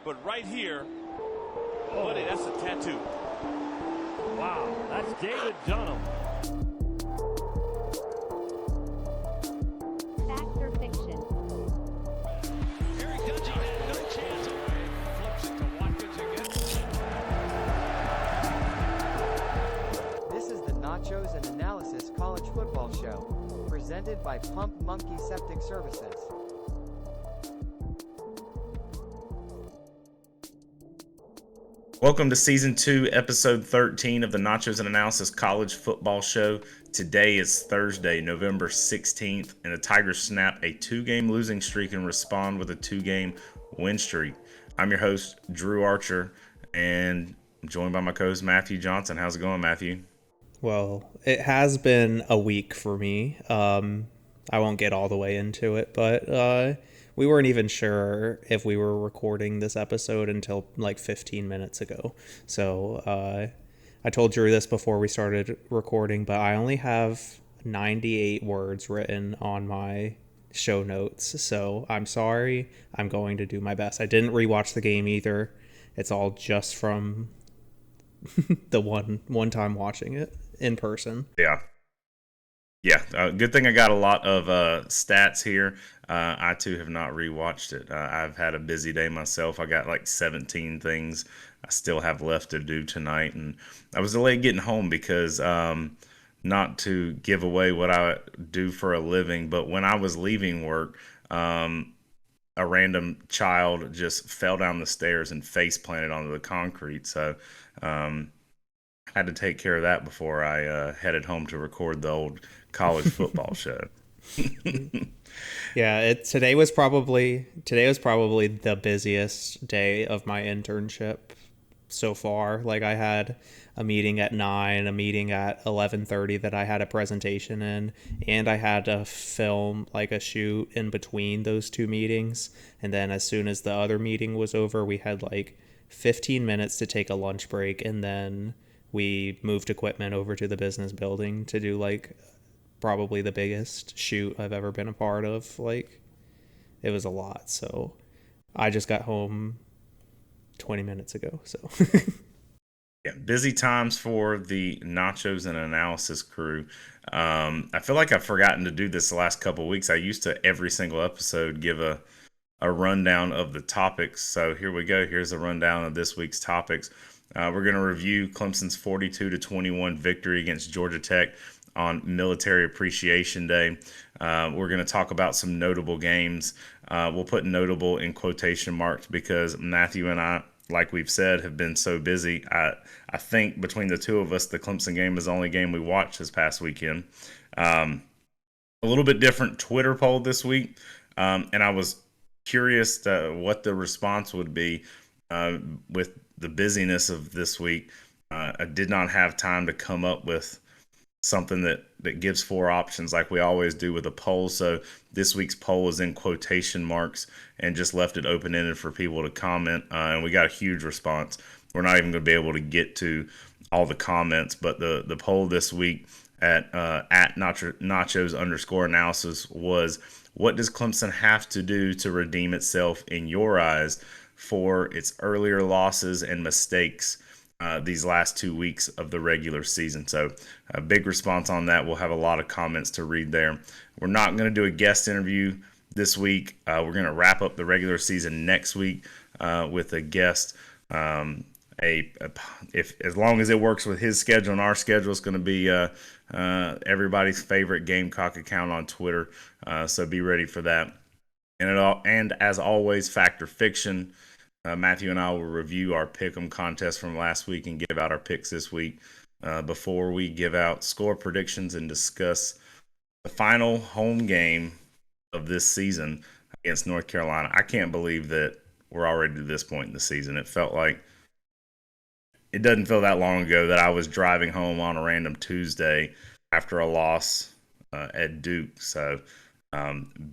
But right here, buddy, that's a tattoo. Wow, that's David Dunham. Fact or fiction? Eric Dungey had no chance away. Flips it to Watkins again. This is the Nachos and Analysis College Football Show, presented by Pump Monkey Septic Services. Welcome to Season 2, Episode 13 of the Nachos and Analysis College Football Show. Today is Thursday, November 16th, and the Tigers snap a 2-game losing streak and respond with a 2-game win streak. I'm your host, Drew Archer, and I'm joined by my co-host, Matthew Johnson. How's it going, Matthew? Well, it has been a week for me. I won't get all the way into it, but we weren't even sure if we were recording this episode until like 15 minutes ago. So I told Drew this before we started recording, but I only have 98 words written on my show notes. So I'm sorry. I'm going to do my best. I didn't rewatch the game either. It's all just from the one time watching it in person. Yeah, good thing I got a lot of stats here. I, too, have not rewatched it. I've had a busy day myself. I got like 17 things I still have left to do tonight. And I was delayed getting home because, not to give away what I do for a living, but when I was leaving work, a random child just fell down the stairs and face planted onto the concrete. So had to take care of that before I headed home to record the old college football show. Yeah, today was probably the busiest day of my internship so far. Like, I had a meeting at 9, a meeting at 11:30 that I had a presentation in, and I had to film like a shoot in between those two meetings. And then as soon as the other meeting was over, we had like 15 minutes to take a lunch break, and then we moved equipment over to the business building to do like probably the biggest shoot I've ever been a part of. Like, it was a lot. So I just got home 20 minutes ago. So yeah, busy times for the Nachos and Analysis crew. I feel like I've forgotten to do this the last couple of weeks. I used to every single episode give a rundown of the topics. So here we go. Here's a rundown of this week's topics. We're going to review Clemson's 42-21 victory against Georgia Tech on Military Appreciation Day. We're going to talk about some notable games. We'll put notable in quotation marks because Matthew and I, like we've said, have been so busy. I think between the two of us, the Clemson game is the only game we watched this past weekend. A little bit different Twitter poll this week, and I was curious what the response would be with the busyness of this week. I did not have time to come up with something that gives 4 options like we always do with a poll. So this week's poll is in quotation marks and just left it open-ended for people to comment. And we got a huge response. We're not even going to be able to get to all the comments, but the poll this week at nachos_analysis was, what does Clemson have to do to redeem itself in your eyes for its earlier losses and mistakes these last 2 weeks of the regular season? So a big response on that. We'll have a lot of comments to read there. We're not going to do a guest interview this week. We're going to wrap up the regular season next week with a guest. If as long as it works with his schedule and our schedule, it's going to be everybody's favorite Gamecock account on Twitter. So be ready for that. And as always, fact or fiction. Matthew and I will review our pick'em contest from last week and give out our picks this week before we give out score predictions and discuss the final home game of this season against North Carolina. I can't believe that we're already to this point in the season. It doesn't feel that long ago that I was driving home on a random Tuesday after a loss at Duke. So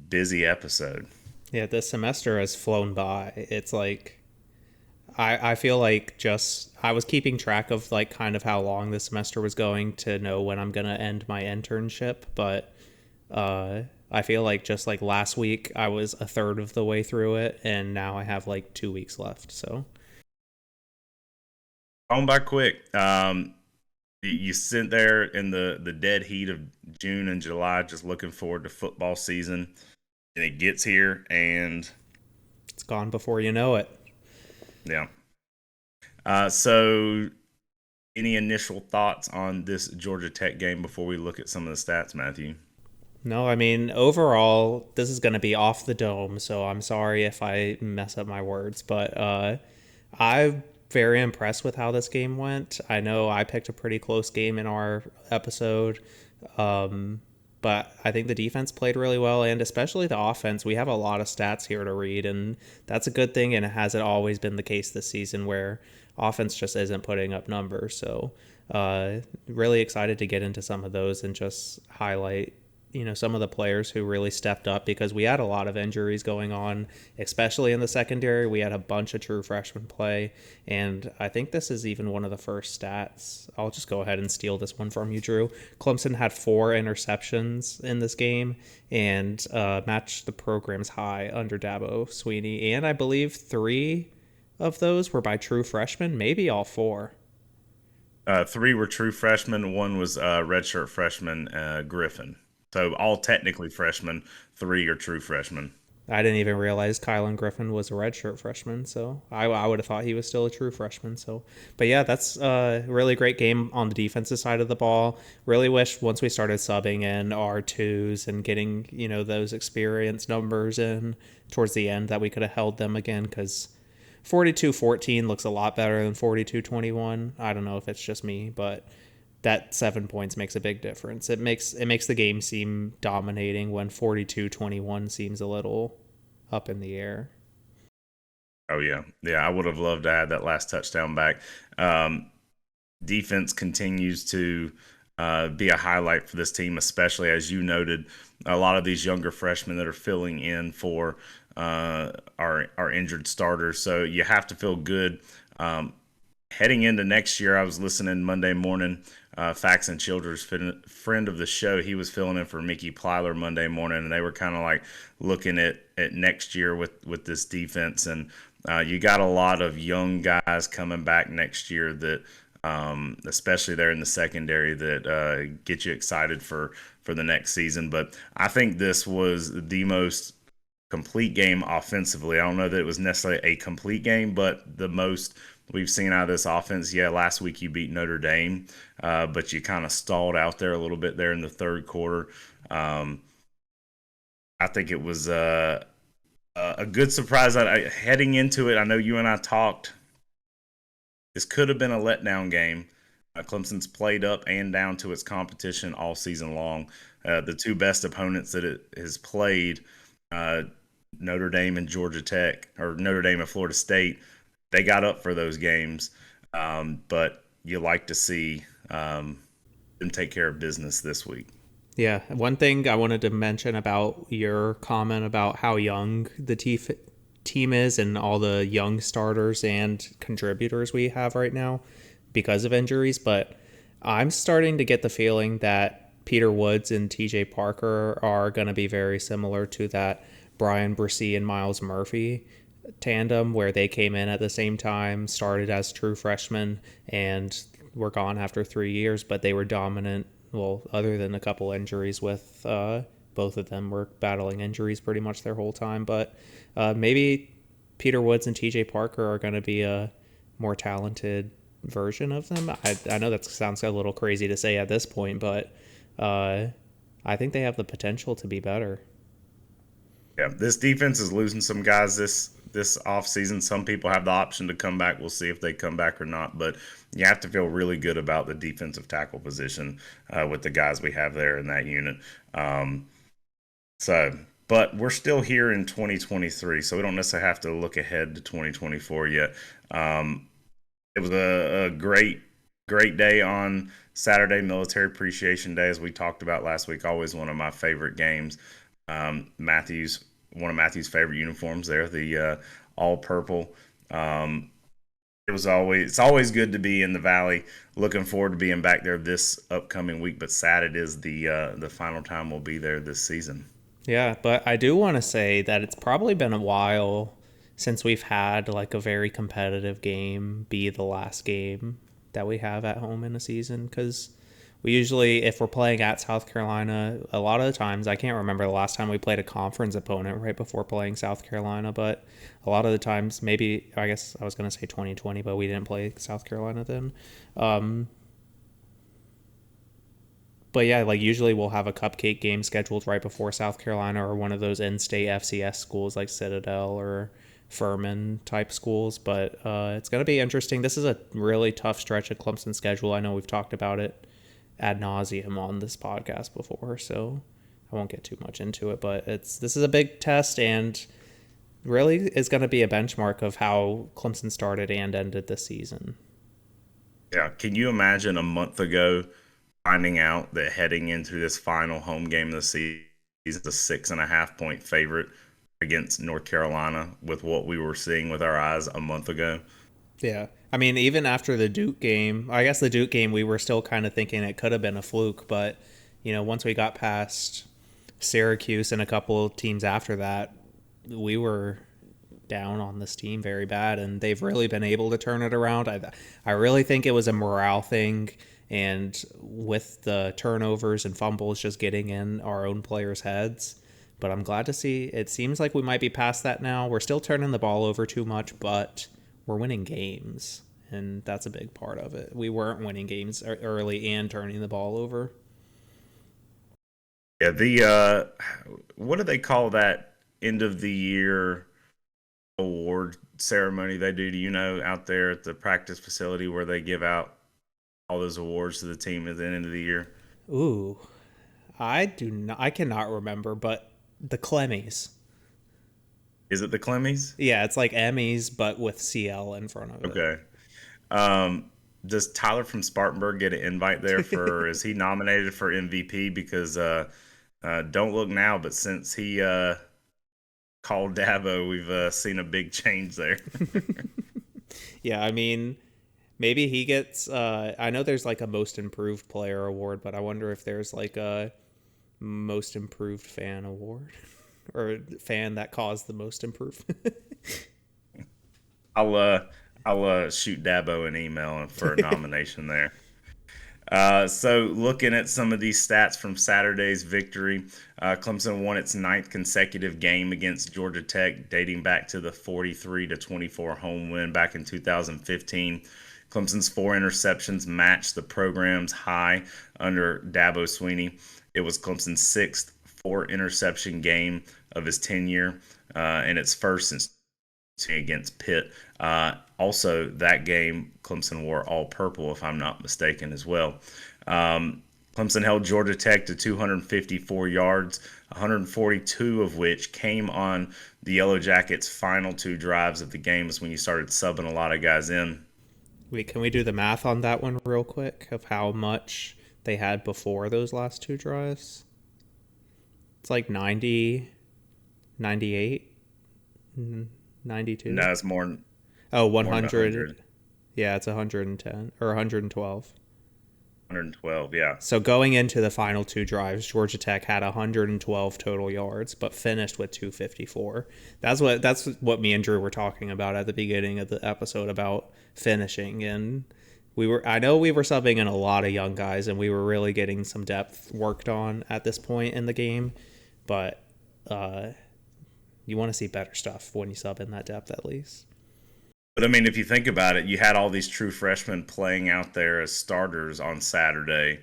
busy episode. yeah, this semester has flown by. It's like I feel like I was keeping track of like kind of how long the semester was going to know when I'm going to end my internship, but I I feel like just like last week, I was a third of the way through it, and now I have like 2 weeks left. So On by quick. You sit there in the dead heat of June and July, just looking forward to football season, and it gets here, and it's gone before you know it. yeah. So, any initial thoughts on this Georgia Tech game before we look at some of the stats, Matthew? No, I mean, overall, this is going to be off the dome, so I'm sorry if I mess up my words, but I'm very impressed with how this game went. I know I picked a pretty close game in our episode, but I think the defense played really well, and especially the offense. We have a lot of stats here to read, and that's a good thing, and it hasn't always been the case this season where offense just isn't putting up numbers. So really excited to get into some of those and just highlight some of the players who really stepped up, because we had a lot of injuries going on, especially in the secondary. We had a bunch of true freshmen play, and I think this is even one of the first stats. I'll just go ahead and steal this one from you, Drew. Clemson had 4 interceptions in this game and matched the program's high under Dabo Sweeney, and I believe 3 of those were by true freshmen, maybe all 4. 3 were true freshmen. 1 was redshirt freshman Griffin. So all technically freshmen, 3 are true freshmen. I didn't even realize Kylan Griffin was a redshirt freshman, so I would have thought he was still a true freshman. So, but yeah, that's a really great game on the defensive side of the ball. Really wish once we started subbing in R2s and getting those experience numbers in towards the end that we could have held them again, because 42-14 looks a lot better than 42-21. I don't know if it's just me, but that 7 points makes a big difference. It makes the game seem dominating when 42-21 seems a little up in the air. Oh yeah. I would have loved to add that last touchdown back. Defense continues to be a highlight for this team, especially as you noted, a lot of these younger freshmen that are filling in for our injured starters. So you have to feel good. Heading into next year, I was listening Monday morning. Facts and Childers, friend of the show, he was filling in for Mickey Plyler Monday morning, and they were kind of like looking at next year with this defense. And you got a lot of young guys coming back next year that, especially there in the secondary, that get you excited for the next season. But I think this was the most complete game offensively. I don't know that it was necessarily a complete game, but the most we've seen out of this offense. Yeah, last week you beat Notre Dame, but you kind of stalled out there a little bit there in the third quarter. I think it was a good surprise. Heading into it, I know you and I talked. This could have been a letdown game. Clemson's played up and down to its competition all season long. The 2 best opponents that it has played, Notre Dame and Georgia Tech, or Notre Dame and Florida State, they got up for those games, but you like to see them take care of business this week. Yeah, one thing I wanted to mention about your comment about how young the team is and all the young starters and contributors we have right now because of injuries, but I'm starting to get the feeling that Peter Woods and TJ Parker are going to be very similar to that Brian Bresee and Miles Murphy tandem, where they came in at the same time, started as true freshmen, and were gone after 3 years, but they were dominant. Well, other than a couple injuries with both of them were battling injuries pretty much their whole time. But maybe Peter Woods and TJ Parker are going to be a more talented version of them. I know that sounds a little crazy to say at this point, but I think they have the potential to be better. Yeah, this defense is losing some guys this offseason. Some people have the option to come back. We'll see if they come back or not. But you have to feel really good about the defensive tackle position with the guys we have there in that unit. But we're still here in 2023, so we don't necessarily have to look ahead to 2024 yet. It was a great day on Saturday, Military Appreciation Day, as we talked about last week. Always one of my favorite games. One of Matthew's favorite uniforms there, the all purple. It's always good to be in the Valley. Looking forward to being back there this upcoming week, but sad it is the final time we'll be there this season. Yeah, but I do want to say that it's probably been a while since we've had like a very competitive game be the last game that we have at home in a season, because we usually, if we're playing at South Carolina, a lot of the times, I can't remember the last time we played a conference opponent right before playing South Carolina, but a lot of the times, maybe, I guess I was going to say 2020, but we didn't play South Carolina then. But yeah, like usually we'll have a cupcake game scheduled right before South Carolina or one of those in-state FCS schools like Citadel or Furman type schools. But it's going to be interesting. This is a really tough stretch of Clemson schedule. I know we've talked about it ad nauseum on this podcast before, so I won't get too much into it. But this is a big test, and really is going to be a benchmark of how Clemson started and ended this season. Yeah, can you imagine a month ago finding out that heading into this final home game of the season, he's the 6.5-point favorite against North Carolina with what we were seeing with our eyes a month ago? Yeah. I mean, even after the Duke game, I guess the Duke game, we were still kind of thinking it could have been a fluke. But, once we got past Syracuse and a couple of teams after that, we were down on this team very bad. And they've really been able to turn it around. I really think it was a morale thing. And with the turnovers and fumbles just getting in our own players' heads. But I'm glad to see it seems like we might be past that now. We're still turning the ball over too much, but we're winning games. And that's a big part of it. We weren't winning games early and turning the ball over. Yeah, the what do they call that end of the year award ceremony they do? Do you know, out there at the practice facility where they give out all those awards to the team at the end of the year? Ooh, I cannot remember, but the Clemmies. Is it the Clemmies? Yeah, it's like Emmys, but with CL in front of it. Okay. Does Tyler from Spartanburg get an invite there for, is he nominated for MVP? Because don't look now, but since he called Dabo, we've seen a big change there. Yeah, I mean, maybe he gets, I know there's like a most improved player award, but I wonder if there's like a most improved fan award or fan that caused the most improvement. I'll shoot Dabo an email for a nomination there. So looking at some of these stats from Saturday's victory, Clemson won its 9th consecutive game against Georgia Tech, dating back to the 43-24 home win back in 2015. Clemson's 4 interceptions matched the program's high under Dabo Swinney. It was Clemson's 6th 4-interception game of his tenure, and its first since against Pitt. Also, that game, Clemson wore all purple, if I'm not mistaken, as well. Clemson held Georgia Tech to 254 yards, 142 of which came on the Yellow Jackets' final 2 drives of the game, is when you started subbing a lot of guys in. Wait, can we do the math on that one real quick of how much they had before those last 2 drives? It's like 90, 98, 92. No, it's more. Oh, 100. Yeah, it's 110 or 112. 112, yeah. So going into the final 2 drives, Georgia Tech had 112 total yards, but finished with 254. That's what me and Drew were talking about at the beginning of the episode about finishing. And I know we were subbing in a lot of young guys, and we were really getting some depth worked on at this point in the game. But you want to see better stuff when you sub in that depth, at least. But, I mean, if you think about it, you had all these true freshmen playing out there as starters on Saturday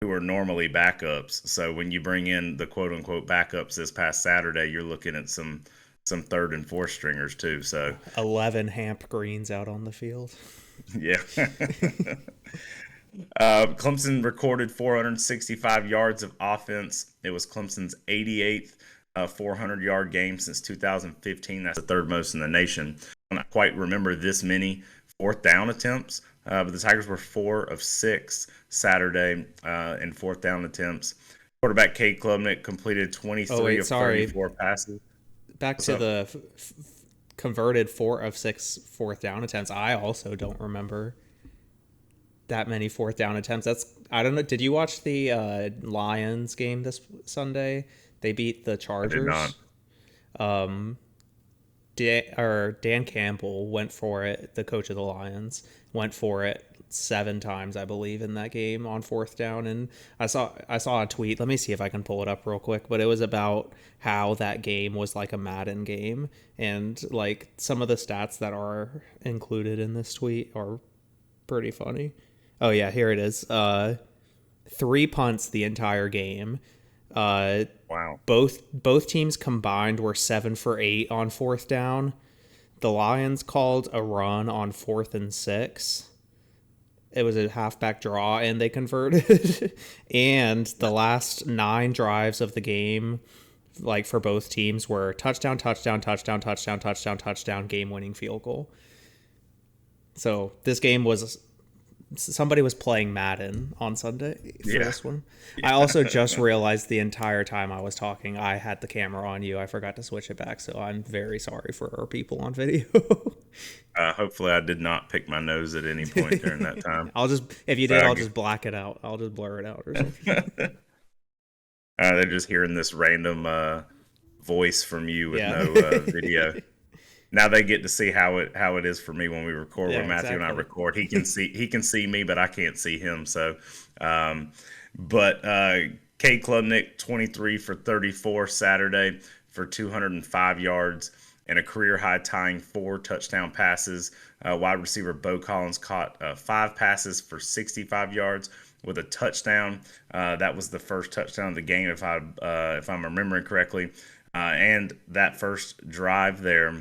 who are normally backups. So when you bring in the quote-unquote backups this past Saturday, you're looking at some 3rd and 4th stringers too. So 11 Hamp Greens out on the field. Yeah. Clemson recorded 465 yards of offense. It was Clemson's 88th 400-yard game since 2015. That's the 3rd most in the nation. I don't quite remember this many 4th down attempts, but the Tigers were 4 of 6 Saturday in 4th down attempts. Quarterback Cade Klubnik completed 23 of 34 passes. Back to the converted 4 of 6 4th down attempts. I also don't remember that many 4th down attempts. I don't know. Did you watch the Lions game this Sunday? They beat the Chargers. not. Dan Campbell went for it, the coach of the Lions, went for it 7 times, I believe, in that game on 4th down. And I saw a tweet. Let me see if I can pull it up real quick. But it was about how that game was like a Madden game. And like some of the stats that are included in this tweet are pretty funny. Oh, yeah, here it is. 3 punts the entire game. Wow. Both teams combined were 7 for 8 on 4th down. The Lions called a run on 4th and 6. It was a halfback draw, and they converted. And the last 9 drives of the game, like for both teams, were touchdown, game-winning field goal. So this game was... Somebody was playing Madden on Sunday for this one. I also just realized the entire time I was talking, I had the camera on you. I forgot to switch it back, so I'm very sorry for our people on video. Hopefully I did not pick my nose at any point during that time. If you did, I'll just black it out. I'll just blur it out or something. They're just hearing this random voice from you with no video. Now they get to see how it is for me when we record. When Matthew and I record, he can see me, but I can't see him. So, Cade Klubnik, 23 for 34 Saturday for 205 yards and a career high tying 4 touchdown passes. Wide receiver Bo Collins caught 5 passes for 65 yards with a touchdown. That was the first touchdown of the game, if I'm remembering correctly. And that first drive there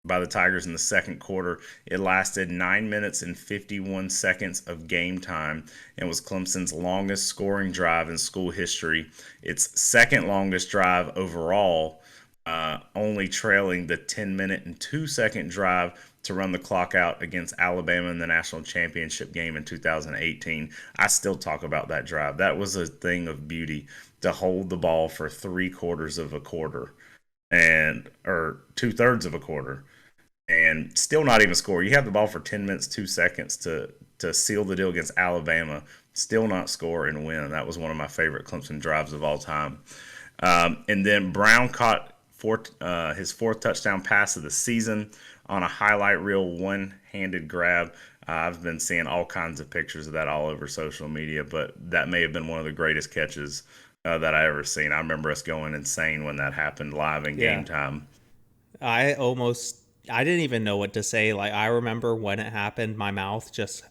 by the Tigers in the second quarter, it lasted 9 minutes and 51 seconds of game time and was Clemson's longest scoring drive in school history. Its second longest drive overall, only trailing the 10-minute and 2-second drive to run the clock out against Alabama in the national championship game in 2018. I still talk about that drive. That was a thing of beauty to hold the ball for 3/4 of a quarter or 2/3 of a quarter and still not even score. You have the ball for 10 minutes, 2 seconds to seal the deal against Alabama, still not score and win. That was one of my favorite Clemson drives of all time. And then Brown caught his 4th touchdown pass of the season on a highlight reel one-handed grab. I've been seeing all kinds of pictures of that all over social media, but that may have been one of the greatest catches that I ever seen. I remember us going insane when that happened live in game time. I didn't even know what to say. Like, I remember when it happened, my mouth just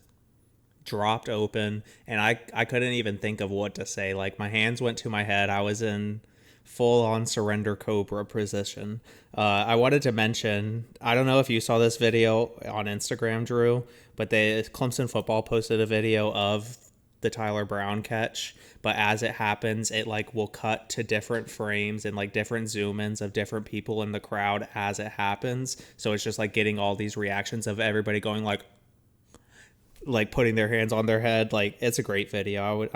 dropped open and I couldn't even think of what to say. Like, my hands went to my head. I was in full on surrender cobra position. I wanted to mention, I don't know if you saw this video on Instagram, Drew, but Clemson football posted a video of the Tyler Brown catch, but as it happens, it like will cut to different frames and like different zoom ins of different people in the crowd as it happens. So it's just like getting all these reactions of everybody going like putting their hands on their head. Like, it's a great video.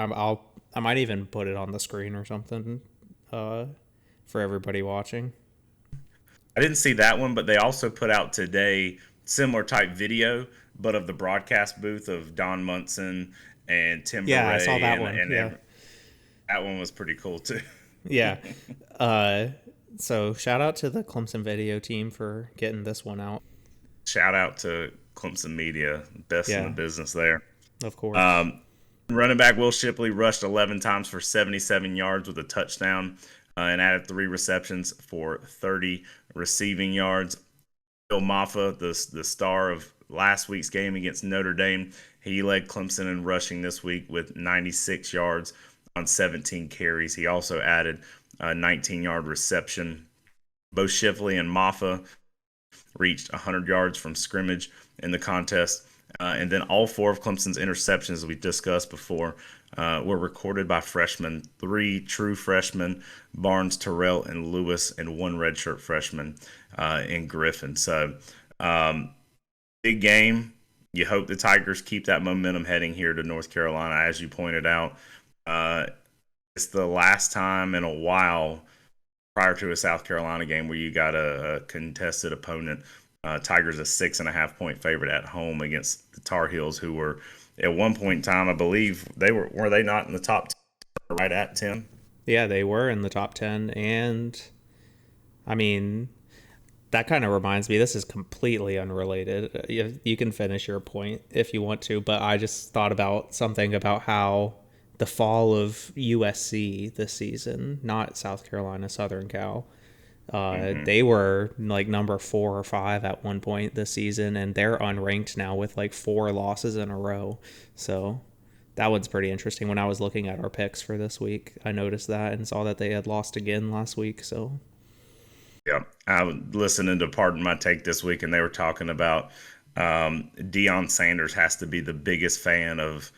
I might even put it on the screen or something for everybody watching. I didn't see that one, but they also put out today similar type video, but of the broadcast booth of Don Munson and Tim Beret. I saw that one. That one was pretty cool too. Yeah. So shout out to the Clemson video team for getting this one out. Shout out to Clemson Media, best in the business there. Of course. Running back Will Shipley rushed 11 times for 77 yards with a touchdown and added 3 receptions for 30 receiving yards. Bill Maffa, the star of last week's game against Notre Dame, he led Clemson in rushing this week with 96 yards on 17 carries. He also added a 19-yard reception. Both Shipley and Maffa reached 100 yards from scrimmage in the contest. And then all 4 of Clemson's interceptions, as we discussed before, were recorded by freshmen. 3 true freshmen, Barnes, Terrell, and Lewis, and 1 redshirt freshman in Griffin. So, big game. You hope the Tigers keep that momentum heading here to North Carolina. As you pointed out, it's the last time in a while prior to a South Carolina game where you got a contested opponent. Tigers a 6.5-point favorite at home against the Tar Heels, who were at one point in time, I believe were they not in the top 10, right at 10? Yeah, they were in the top 10. And, I mean, that kind of reminds me, this is completely unrelated. You can finish your point if you want to, but I just thought about something about how the fall of USC this season, not South Carolina, Southern Cal, they were like number 4 or 5 at one point this season, and they're unranked now with like 4 losses in a row. So that one's pretty interesting. When I was looking at our picks for this week, I noticed that and saw that they had lost again last week. So yeah, I was listening to Pardon My Take this week, and they were talking about Deion Sanders has to be the biggest fan of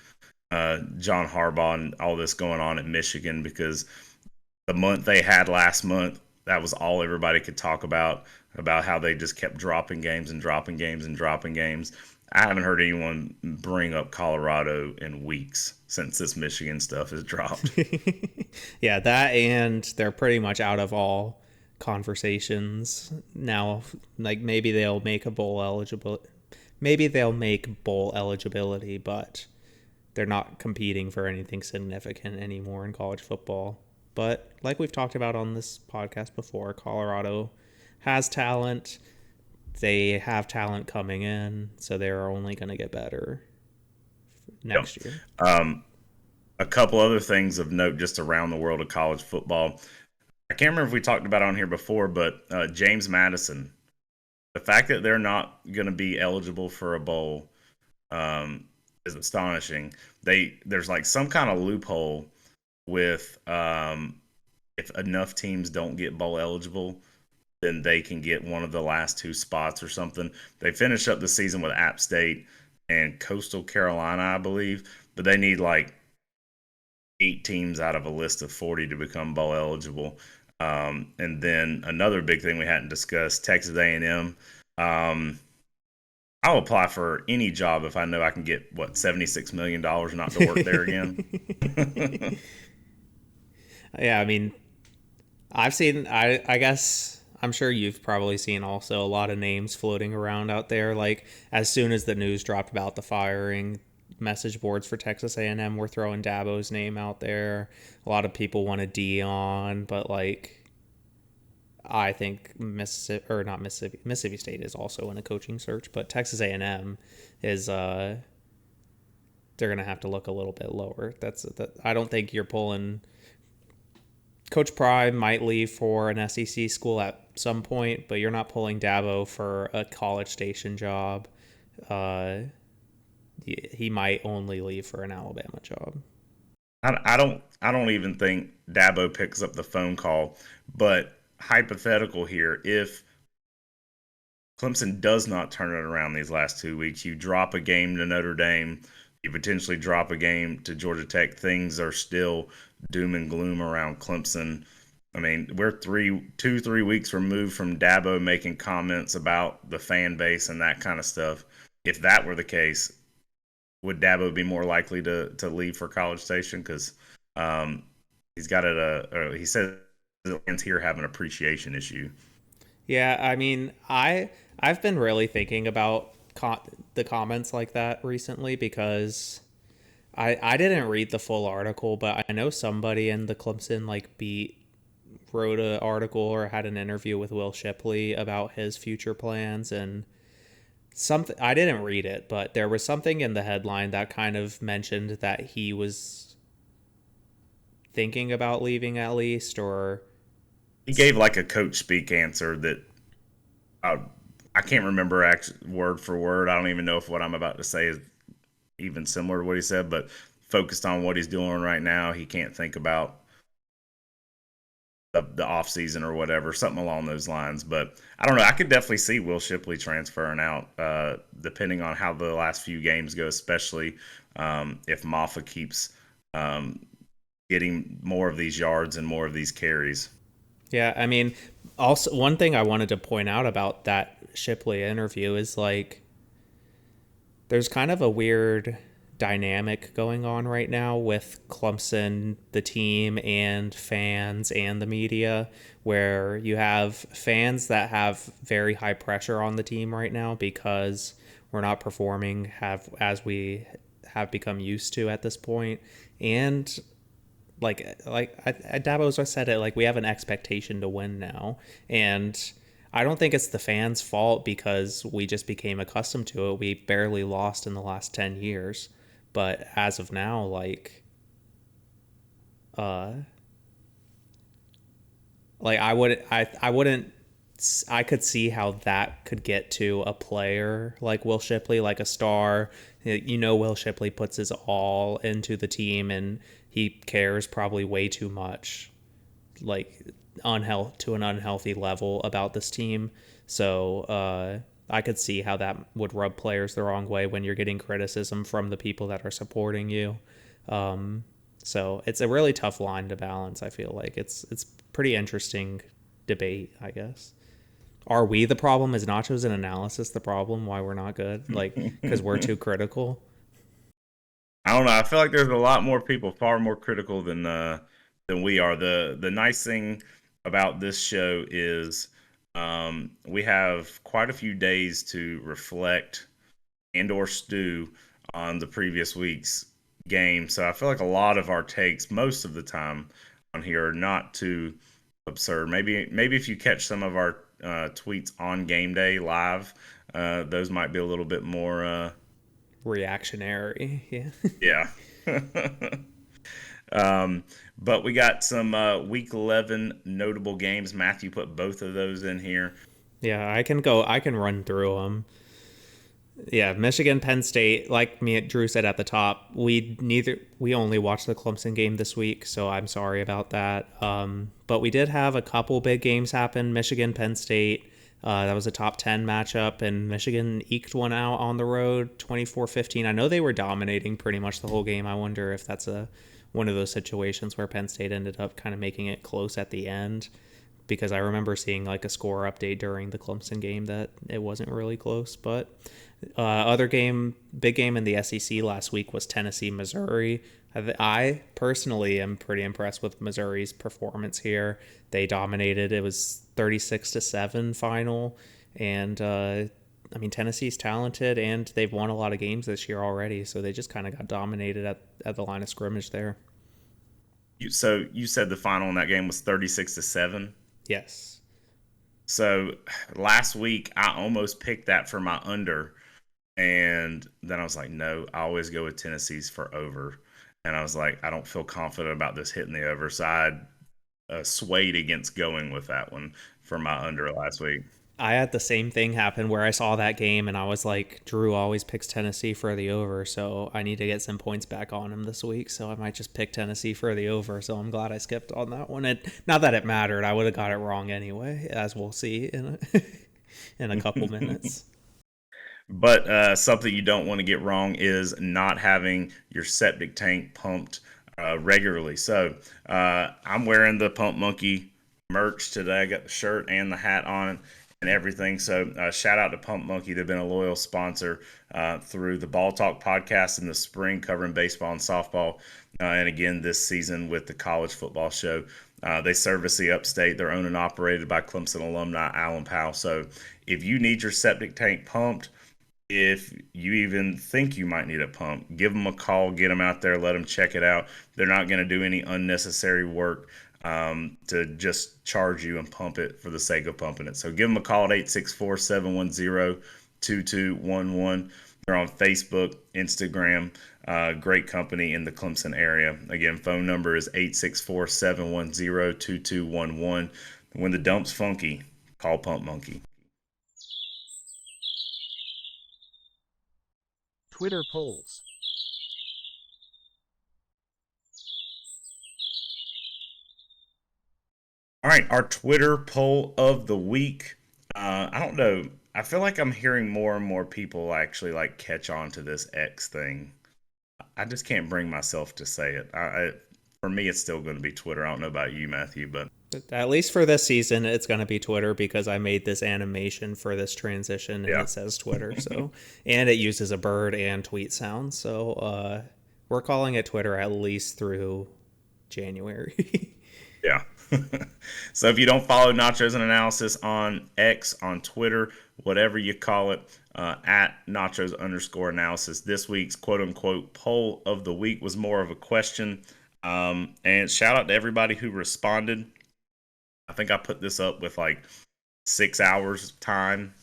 John Harbaugh and all this going on at Michigan, because the month they had last month, that was all everybody could talk about how they just kept dropping games and dropping games and dropping games. I haven't heard anyone bring up Colorado in weeks since this Michigan stuff has dropped. yeah, that, and they're pretty much out of all conversations now. Like maybe they'll make bowl eligibility, but they're not competing for anything significant anymore in college football. But like we've talked about on this podcast before, Colorado has talent. They have talent coming in, so they're only going to get better next year. A couple other things of note just around the world of college football. I can't remember if we talked about it on here before, but James Madison, the fact that they're not going to be eligible for a bowl is astonishing. There's like some kind of loophole with if enough teams don't get bowl eligible, then they can get one of the last 2 spots or something. They finish up the season with App State and Coastal Carolina, I believe, but they need like 8 teams out of a list of 40 to become bowl eligible. And then another big thing we hadn't discussed, Texas A&M. I'll apply for any job if I know I can get, $76 million not to work there again. Yeah, I mean, I've seen, I guess, I'm sure you've probably seen also a lot of names floating around out there. Like, as soon as the news dropped about the firing, message boards for Texas A&M were throwing Dabo's name out there. A lot of people wanted Dion, but like, I think Mississippi State is also in a coaching search, but Texas A&M is they're gonna have to look a little bit lower. I don't think you're pulling. Coach Prime might leave for an SEC school at some point, but you're not pulling Dabo for a College Station job. He might only leave for an Alabama job. I don't even think Dabo picks up the phone call, but hypothetical here, if Clemson does not turn it around these last 2 weeks, you drop a game to Notre Dame, you potentially drop a game to Georgia Tech, things are still doom and gloom around Clemson. I mean, we're 3 weeks removed from Dabo making comments about the fan base and that kind of stuff. If that were the case, would Dabo be more likely to leave for College Station? Because he's got he said the fans here have an appreciation issue. Yeah, I mean, I've been really thinking about the comments like that recently, because I didn't read the full article, but I know somebody in the Clemson beat wrote an article or had an interview with Will Shipley about his future plans, and something, I didn't read it, but there was something in the headline that kind of mentioned that he was thinking about leaving at least, or he gave like a coach speak answer that I can't remember word for word. I don't even know if what I'm about to say is even similar to what he said, but focused on what he's doing right now. He can't think about the off season or whatever, something along those lines. But I don't know. I could definitely see Will Shipley transferring out, depending on how the last few games go, especially if Maffa keeps getting more of these yards and more of these carries. Yeah, I mean, also one thing I wanted to point out about that Shipley interview is there's kind of a weird dynamic going on right now with Clemson, the team, and fans and the media, where you have fans that have very high pressure on the team right now because we're not performing as we have become used to at this point, and Dabo's said it, like, we have an expectation to win now, and I don't think it's the fans' fault because we just became accustomed to it. We barely lost in the last 10 years, but as of now, I could see how that could get to a player like Will Shipley, like a star. Will Shipley puts his all into the team and he cares probably way too much, like to an unhealthy level about this team. So I could see how that would rub players the wrong way when you're getting criticism from the people that are supporting you. So it's a really tough line to balance. I feel like it's pretty interesting debate, I guess. Are we the problem? Is Nachos and Analysis the problem? Why we're not good? Like, because we're too critical? I don't know. I feel like there's a lot more people far more critical than we are. The nice thing about this show is we have quite a few days to reflect and or stew on the previous week's game. So I feel like a lot of our takes, most of the time on here, are not too absurd. Maybe if you catch some of our tweets on game day live, those might be a little bit more reactionary. Yeah. But we got some week 11 notable games. Matthew put both of those in here. Yeah, I can run through them. Yeah, Michigan, Penn State, like Drew said at the top, we only watched the Clemson game this week, so I'm sorry about that. But we did have a couple big games happen. Michigan, Penn State, that was a top 10 matchup, and Michigan eked one out on the road, 24-15. I know they were dominating pretty much the whole game. I wonder if that's one of those situations where Penn State ended up kind of making it close at the end, because I remember seeing like a score update during the Clemson game that it wasn't really close. But big game in the SEC last week was Tennessee, Missouri. I personally am pretty impressed with Missouri's performance here. They dominated. It was 36-7 final. And Tennessee's talented and they've won a lot of games this year already. So they just kind of got dominated at the line of scrimmage there. So you said the final in that game was 36-7? Yes. So last week I almost picked that for my under, and then I was like, no, I always go with Tennessee's for over, and I was like, I don't feel confident about this hitting the over, so I swayed against going with that one for my under last week. I had the same thing happen where I saw that game and I was like, Drew always picks Tennessee for the over, so I need to get some points back on him this week, so I might just pick Tennessee for the over. So I'm glad I skipped on that one. Not that it mattered, I would have got it wrong anyway, as we'll see in a couple minutes. But something you don't want to get wrong is not having your septic tank pumped regularly. So I'm wearing the Pump Monkey merch today. I got the shirt and the hat on and everything. So shout out to Pump Monkey. They've been a loyal sponsor through the Ball Talk podcast in the spring, covering baseball and softball. And again, this season with the college football show. They service the upstate. They're owned and operated by Clemson alumni Alan Powell. So if you need your septic tank pumped, if you even think you might need a pump, give them a call, get them out there, let them check it out. They're not going to do any unnecessary work to just charge you and pump it for the sake of pumping it. So give them a call at 864-710-2211. They're on Facebook, Instagram, great company in the Clemson area. Again, phone number is 864-710-2211. When the dump's funky, call Pump Monkey. Twitter polls. All right, our Twitter poll of the week. I don't know. I feel like I'm hearing more and more people actually like catch on to this X thing. I just can't bring myself to say it. For me, it's still going to be Twitter. I don't know about you, Matthew, but at least for this season, it's going to be Twitter because I made this animation for this transition and It says Twitter. So, and it uses a bird and tweet sound. So we're calling it Twitter at least through January. Yeah. So if you don't follow Nachos and Analysis on X, on Twitter, whatever you call it, at Nachos_analysis, this week's quote unquote poll of the week was more of a question. And shout out to everybody who responded. I think I put this up with like 6 hours time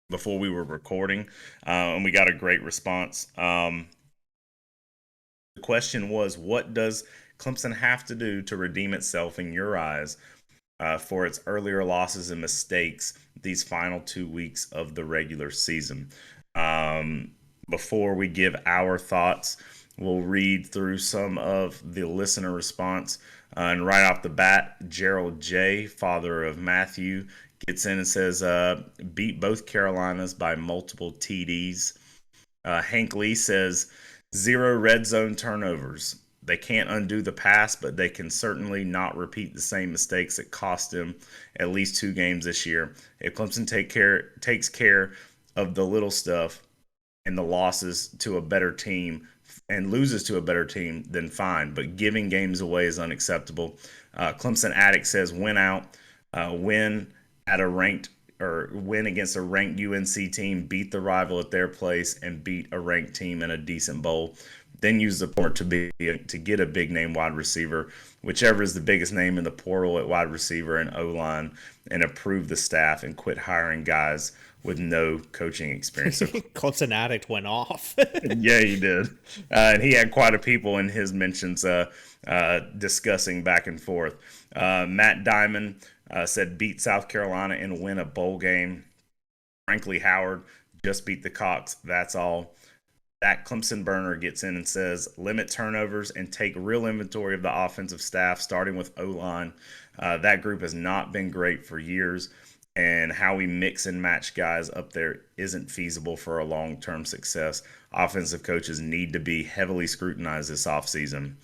before we were recording, and we got a great response. The question was, what does Clemson have to do to redeem itself in your eyes for its earlier losses and mistakes these final 2 weeks of the regular season? Before we give our thoughts, we'll read through some of the listener response. And right off the bat, Gerald J., father of Matthew, gets in and says, beat both Carolinas by multiple TDs. Hank Lee says, 0 red zone turnovers. They can't undo the past, but they can certainly not repeat the same mistakes that cost them at least 2 games this year. If Clemson takes care of the little stuff and the losses to a better team and loses to a better team, then fine. But giving games away is unacceptable. Clemson Addict says, win out, win against a ranked UNC team, beat the rival at their place, and beat a ranked team in a decent bowl. Then use the port to get a big name wide receiver, whichever is the biggest name in the portal at wide receiver and O-line, and improve the staff and quit hiring guys with no coaching experience. So, Clemson Addict went off. yeah, he did. And he had quite a people in his mentions discussing back and forth. Matt Diamond said beat South Carolina and win a bowl game. Frankly, Howard just beat the Cox. That's all. That Clemson burner gets in and says limit turnovers and take real inventory of the offensive staff, starting with O-line. That group has not been great for years, and how we mix and match guys up there isn't feasible for a long-term success. Offensive coaches need to be heavily scrutinized this offseason.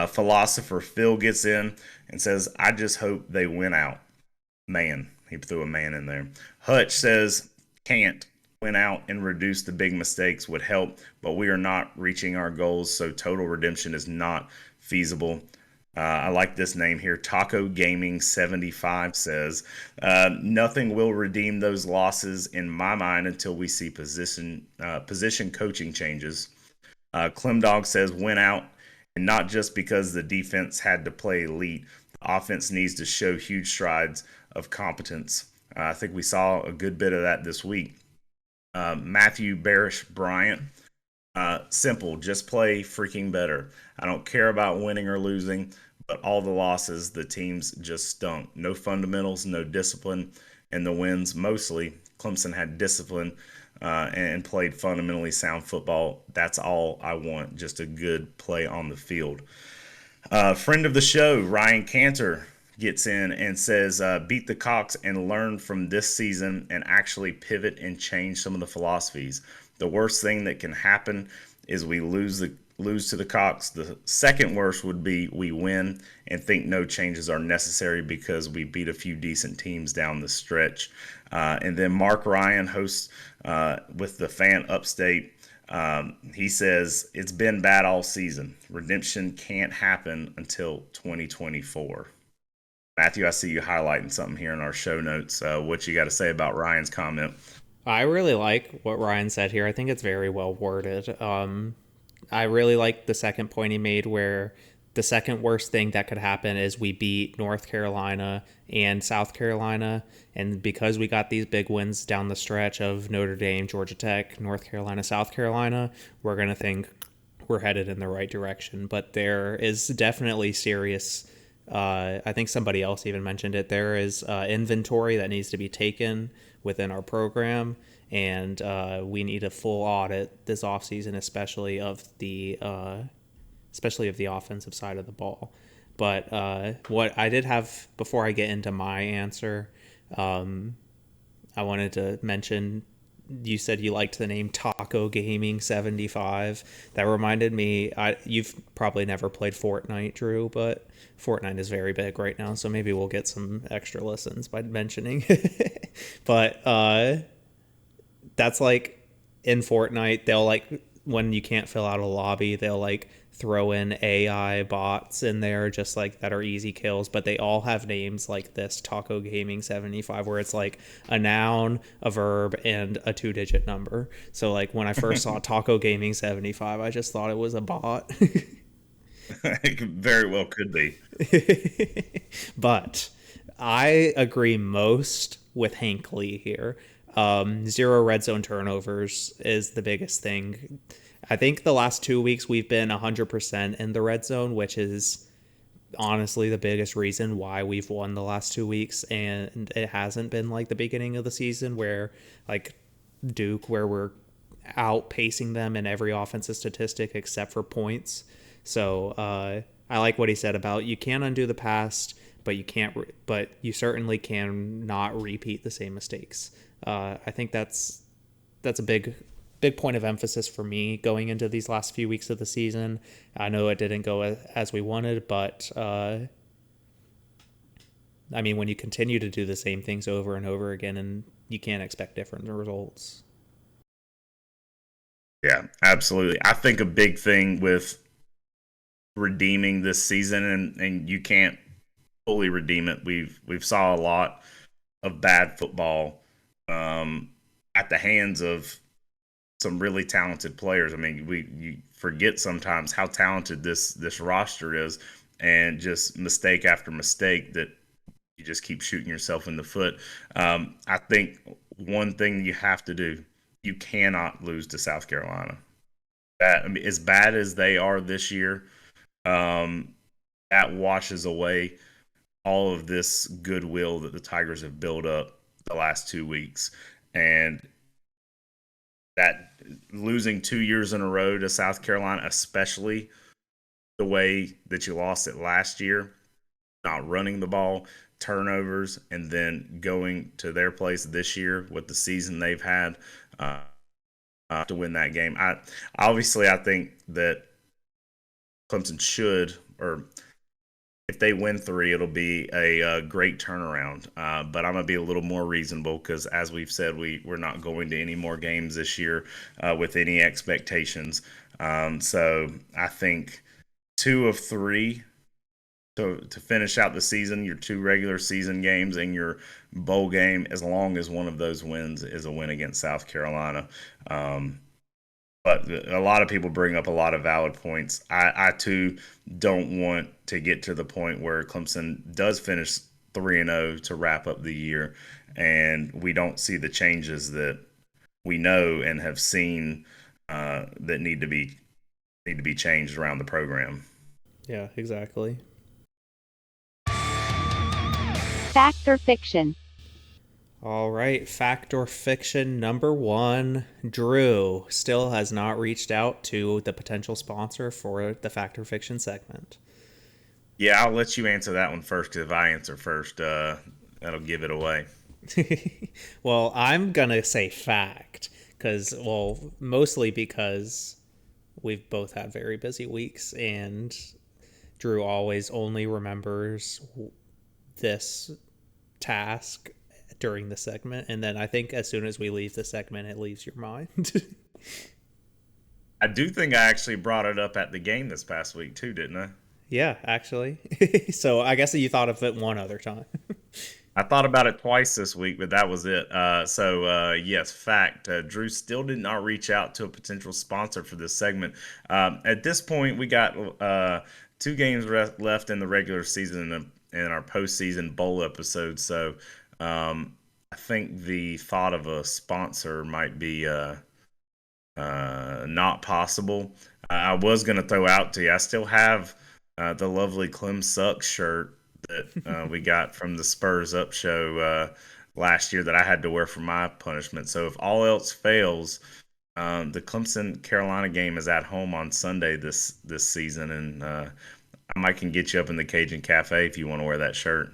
Philosopher Phil gets in and says, I just hope they win out. Man, he threw a man in there. Hutch says, can't. Win out and reduce the big mistakes would help, but we are not reaching our goals, so total redemption is not feasible. I like this name here. Taco Gaming 75 says, nothing will redeem those losses in my mind until we see position coaching changes. Clemdog says, win out, and not just because the defense had to play elite. The offense needs to show huge strides of competence. I think we saw a good bit of that this week. Matthew Barish Bryant, simple, just play freaking better. I don't care about winning or losing, but all the losses, the teams just stunk. No fundamentals, no discipline, and the wins mostly. Clemson had discipline and played fundamentally sound football. That's all I want, just a good play on the field. Friend of the show, Ryan Cantor, gets in and says, beat the Cox and learn from this season and actually pivot and change some of the philosophies. The worst thing that can happen is we lose to the Cox. The second worst would be we win and think no changes are necessary because we beat a few decent teams down the stretch. And then Mark Ryan, host with the Fan Upstate, he says, it's been bad all season. Redemption can't happen until 2024. Matthew, I see you highlighting something here in our show notes. What you got to say about Ryan's comment? I really like what Ryan said here. I think it's very well worded. I really like the second point he made where the second worst thing that could happen is we beat North Carolina and South Carolina. And because we got these big wins down the stretch of Notre Dame, Georgia Tech, North Carolina, South Carolina, we're going to think we're headed in the right direction. But there is definitely serious, I think somebody else even mentioned it, there is inventory that needs to be taken within our program. And we need a full audit this offseason, especially of the offensive side of the ball. But what I did have, before I get into my answer, I wanted to mention, you said you liked the name Taco Gaming 75. That reminded me, you've probably never played Fortnite, Drew, but Fortnite is very big right now, so maybe we'll get some extra listens by mentioning. But that's like in Fortnite, they'll like, when you can't fill out a lobby, they'll like throw in AI bots in there just like that are easy kills, but they all have names like this Taco Gaming 75, where it's like a noun, a verb, and a 2-digit number. So like when I first saw Taco Gaming 75, I just thought it was a bot. It very well could be. But I agree most with Hank Lee here. 0 red zone turnovers is the biggest thing. I think the last 2 weeks we've been 100% in the red zone, which is honestly the biggest reason why we've won the last 2 weeks. And it hasn't been like the beginning of the season where like Duke, where we're outpacing them in every offensive statistic except for points. So I like what he said about you can't undo the past, but you certainly can not repeat the same mistakes. I think that's a big point of emphasis for me going into these last few weeks of the season. I know it didn't go as we wanted, but I mean, when you continue to do the same things over and over again, and you can't expect different results. Yeah, absolutely. I think a big thing with redeeming this season, and you can't fully redeem it. We've saw a lot of bad football at the hands of some really talented players. I mean, you forget sometimes how talented this roster is, and just mistake after mistake that you just keep shooting yourself in the foot. I think one thing you have to do, you cannot lose to South Carolina. I mean, as bad as they are this year, that washes away all of this goodwill that the Tigers have built up the last 2 weeks. And that losing 2 years in a row to South Carolina, especially the way that you lost it last year, not running the ball, turnovers, and then going to their place this year with the season they've had to win that game. I think that Clemson should, or if they win 3, it'll be a great turnaround. But I'm going to be a little more reasonable because, as we've said, we're not going to any more games this year with any expectations. So I think 2 of 3 to finish out the season, your 2 regular season games and your bowl game, as long as one of those wins is a win against South Carolina. But a lot of people bring up a lot of valid points. I too don't want to get to the point where Clemson does finish 3-0 to wrap up the year, and we don't see the changes that we know and have seen that need to be changed around the program. Yeah, exactly. Fact or fiction? All right, fact or fiction number 1. Drew still has not reached out to the potential sponsor for the fact or fiction segment. Yeah, I'll let you answer that one first, because if I answer first, that'll give it away. Well, I'm going to say fact, mostly because we've both had very busy weeks, and Drew always only remembers this task during the segment, and then I think as soon as we leave the segment, it leaves your mind. I do think I actually brought it up at the game this past week too, didn't I? Yeah, actually. So I guess you thought of it one other time. I thought about it twice this week, but that was it. Yes, fact. Drew still did not reach out to a potential sponsor for this segment. At this point, we got 2 games left in the regular season and our postseason bowl episode. So I think the thought of a sponsor might be not possible. I was going to throw out to you, I still have the lovely Clem Sucks shirt that we got from the Spurs Up show last year that I had to wear for my punishment. So if all else fails, the Clemson Carolina game is at home on Sunday this season, and I might can get you up in the Cajun Cafe if you want to wear that shirt.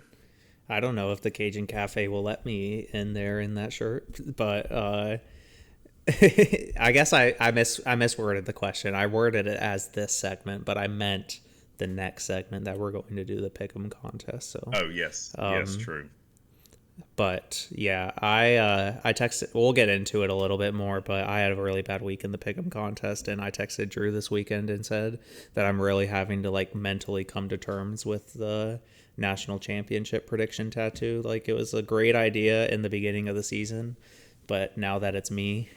I don't know if the Cajun Cafe will let me in there in that shirt, but I guess I misworded the question. I worded it as this segment, but I meant the next segment that we're going to do, the Pick'em contest. So. Oh yes, yes, true. But yeah, I texted. We'll get into it a little bit more, but I had a really bad week in the Pick'em contest, and I texted Drew this weekend and said that I'm really having to mentally come to terms with the national championship prediction tattoo. It was a great idea in the beginning of the season, but now that it's me,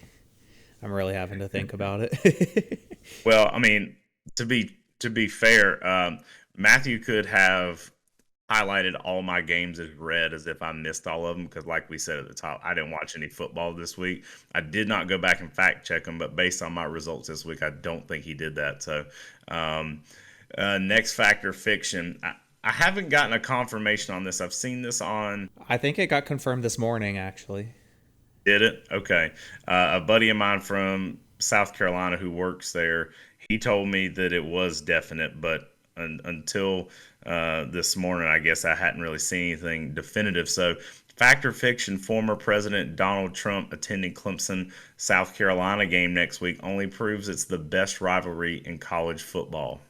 I'm really having to think about it. Well, I mean, to be to be fair, Matthew could have highlighted all my games as red as if I missed all of them because, like we said at the top, I didn't watch any football this week. I did not go back and fact check them, but based on my results this week, I don't think he did that. So, next factor, fiction. I haven't gotten a confirmation on this. I've seen this on. I think it got confirmed this morning, actually. Did it? Okay. A buddy of mine from South Carolina who works there, he told me that it was definite, but until this morning, I guess I hadn't really seen anything definitive. So, fact or fiction, former President Donald Trump attending Clemson, South Carolina game next week only proves it's the best rivalry in college football.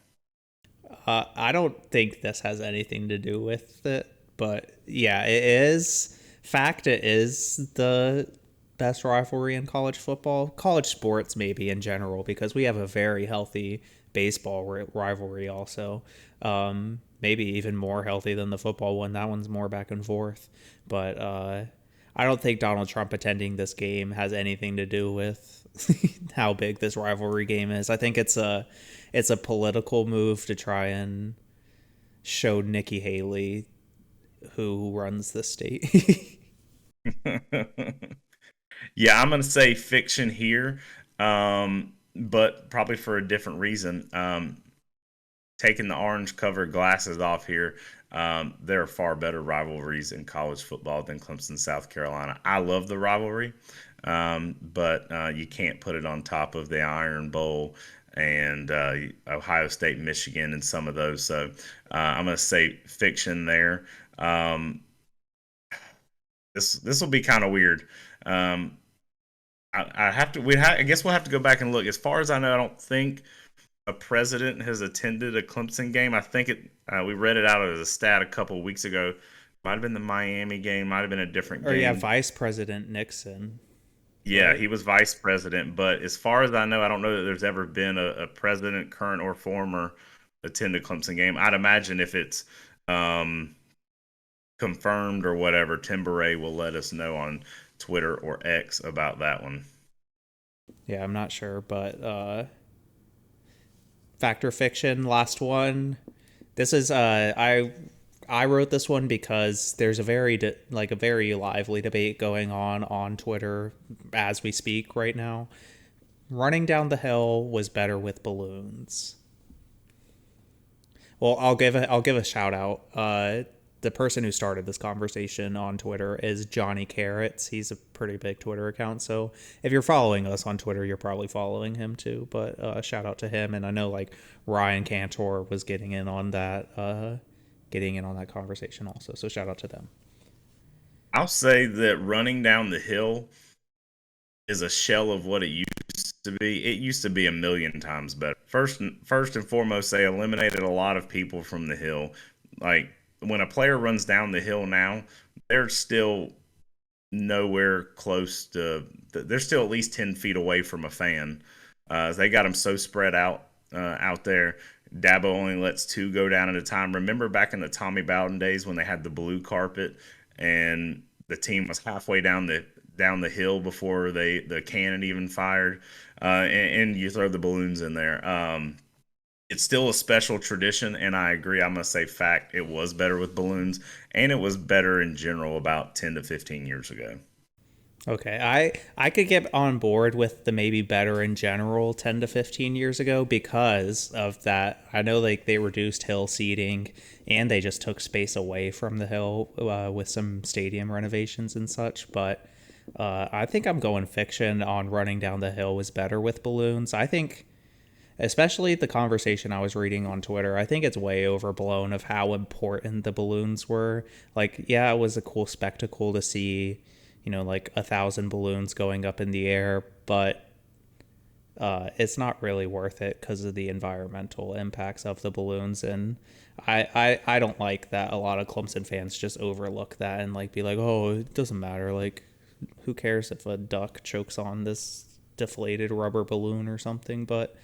I don't think this has anything to do with it, but yeah, it is. Fact, it is the best rivalry in college football. College sports, maybe in general, because we have a very healthy baseball rivalry also. Maybe even more healthy than the football one. That one's more back and forth. But I don't think Donald Trump attending this game has anything to do with how big this rivalry game is. I think it's a political move to try and show Nikki Haley who runs the state. Yeah, I'm going to say fiction here, but probably for a different reason. Taking the orange covered glasses off here, there are far better rivalries in college football than Clemson, South Carolina. I love the rivalry, but you can't put it on top of the Iron Bowl and Ohio State, Michigan, and some of those. So I'm going to say fiction there. This will be kind of weird. I guess we'll have to go back and look. As far as I know, I don't think a president has attended a Clemson game. I think we read it out as a stat a couple of weeks ago. Might have been the Miami game. Might have been a different game. Or yeah, Vice President Nixon. Yeah, right? He was vice president. But as far as I know, I don't know that there's ever been a president, current or former, attend a Clemson game. I'd imagine if it's confirmed or whatever, Tim Beret will let us know on Twitter or X about that one. Yeah, I'm not sure, but fact or fiction, last one. This is I wrote this one because there's a very lively debate going on Twitter as we speak right now. Running down the hill was better with balloons. Well, I'll give a shout out. The person who started this conversation on Twitter is Johnny Carrots. He's a pretty big Twitter account. So if you're following us on Twitter, you're probably following him too. But shout out to him. And I know like Ryan Cantor was getting in on that conversation also. So shout out to them. I'll say that running down the hill is a shell of what it used to be. It used to be a million times better. First and foremost, they eliminated a lot of people from the hill. Like, when a player runs down the hill now, they're still nowhere close to. They're still at least 10 feet away from a fan. They got them so spread out there. Dabo only lets 2 go down at a time. Remember back in the Tommy Bowden days when they had the blue carpet and the team was halfway down the hill before the cannon even fired, and you throw the balloons in there. It's still a special tradition, and I agree. I'm going to say fact. It was better with balloons, and it was better in general about 10 to 15 years ago. Okay, I could get on board with the maybe better in general 10 to 15 years ago because of that. I know like they reduced hill seating, and they just took space away from the hill with some stadium renovations and such, but I think I'm going fiction on running down the hill was better with balloons. I think... especially the conversation I was reading on Twitter, I think it's way overblown of how important the balloons were. Like, yeah, it was a cool spectacle to see, like 1,000 balloons going up in the air, but it's not really worth it because of the environmental impacts of the balloons. And I don't like that a lot of Clemson fans just overlook that and like be like, oh, it doesn't matter. Like, who cares if a duck chokes on this deflated rubber balloon or something? But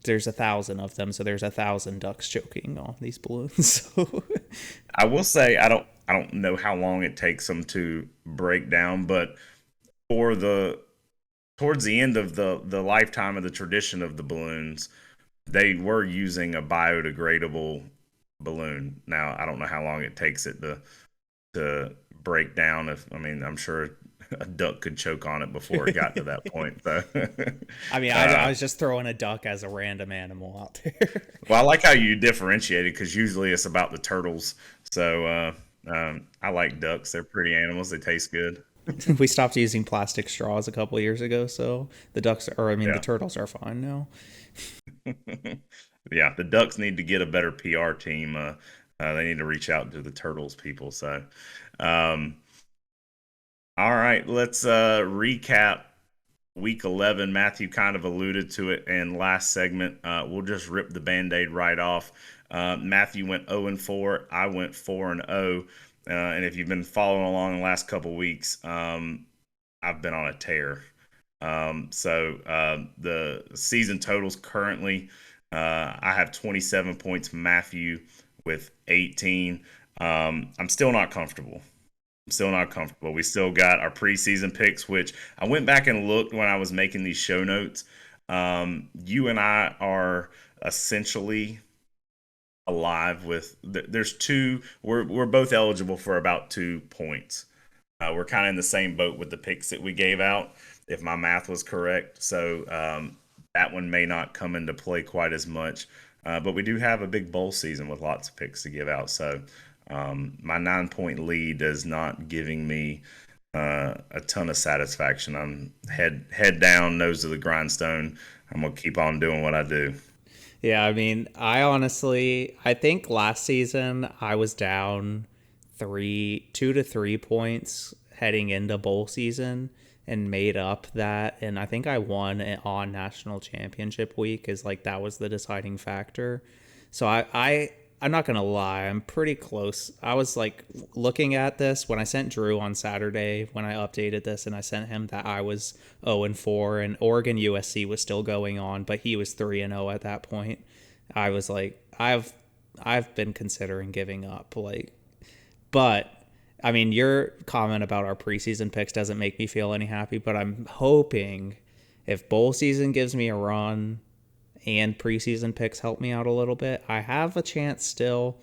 there's 1,000 of them, so there's 1,000 ducks choking on these balloons. So I will say I don't know how long it takes them to break down, but towards the end of the lifetime of the tradition of the balloons, they were using a biodegradable balloon. Now I don't know how long it takes it to break down. I'm sure a duck could choke on it before it got to that point. So, I mean, I was just throwing a duck as a random animal out there. well, I like how you differentiate it because usually it's about the turtles. So I like ducks. They're pretty animals. They taste good. We stopped using plastic straws a couple of years ago, so the the turtles are fine now. Yeah, the Ducks need to get a better PR team. They need to reach out to the Turtles people. So, all right, let's recap Week 11. Matthew kind of alluded to it in last segment. We'll just rip the Band-Aid right off. Matthew went 0-4. I went 4-0. And if you've been following along the last couple weeks, I've been on a tear. The season totals currently, I have 27 points, Matthew with 18. I'm still not comfortable. We still got our preseason picks, which I went back and looked when I was making these show notes. You and I are essentially alive with there's two. We're both eligible for about 2 points. We're kind of in the same boat with the picks that we gave out, if my math was correct. So that one may not come into play quite as much. But we do have a big bowl season with lots of picks to give out. So my 9-point lead is not giving me a ton of satisfaction. I'm head down, nose to the grindstone. I'm going to keep on doing what I do. Yeah, I mean, I think last season I was down 2 to 3 points heading into bowl season and made up that. And I think I won on national championship week that was the deciding factor. So I'm not going to lie, I'm pretty close. I was looking at this when I sent Drew on Saturday when I updated this, and I sent him that I was 0-4 and Oregon USC was still going on, but he was 3-0 at that point. I was like, I've been considering giving up. But I mean, your comment about our preseason picks doesn't make me feel any happy, but I'm hoping if bowl season gives me a run and preseason picks help me out a little bit, I have a chance still,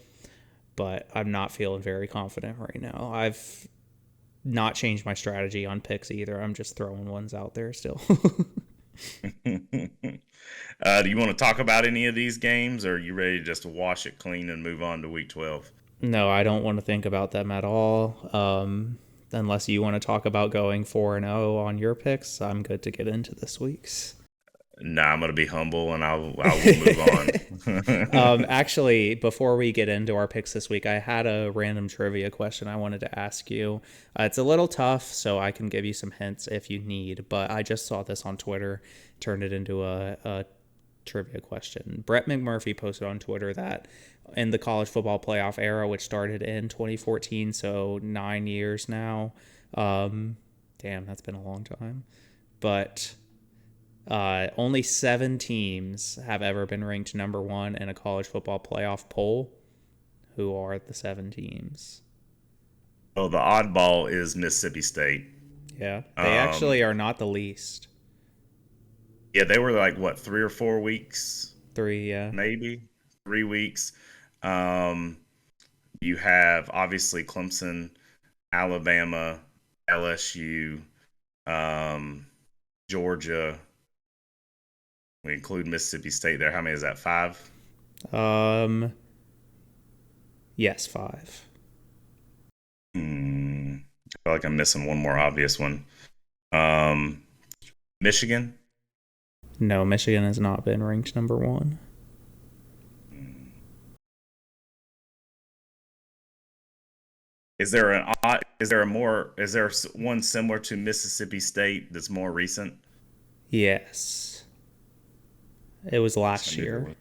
but I'm not feeling very confident right now. I've not changed my strategy on picks either. I'm just throwing ones out there still. Do you want to talk about any of these games, or are you ready just to wash it clean and move on to Week 12? No, I don't want to think about them at all. Unless you want to talk about going 4-0 on your picks, I'm good to get into this week's. Nah, I'm going to be humble and I will move on. Actually, before we get into our picks this week, I had a random trivia question I wanted to ask you. It's a little tough, so I can give you some hints if you need, but I just saw this on Twitter, turned it into a trivia question. Brett McMurphy posted on Twitter that in the college football playoff era, which started in 2014, so 9 years now. Damn, that's been a long time. But only 7 teams have ever been ranked number 1 in a college football playoff poll. Who are the 7 teams? Oh, the oddball is Mississippi State. Yeah, they actually are not the least. Yeah, they were 3 or 4 weeks? 3, yeah. Maybe 3 weeks. You have obviously Clemson, Alabama, LSU, Georgia. We include Mississippi State there. How many is that? 5? Yes, 5. I feel like I'm missing one more obvious one. Michigan? No, Michigan has not been ranked number 1. Is there one similar to Mississippi State that's more recent? Yes. It was last year.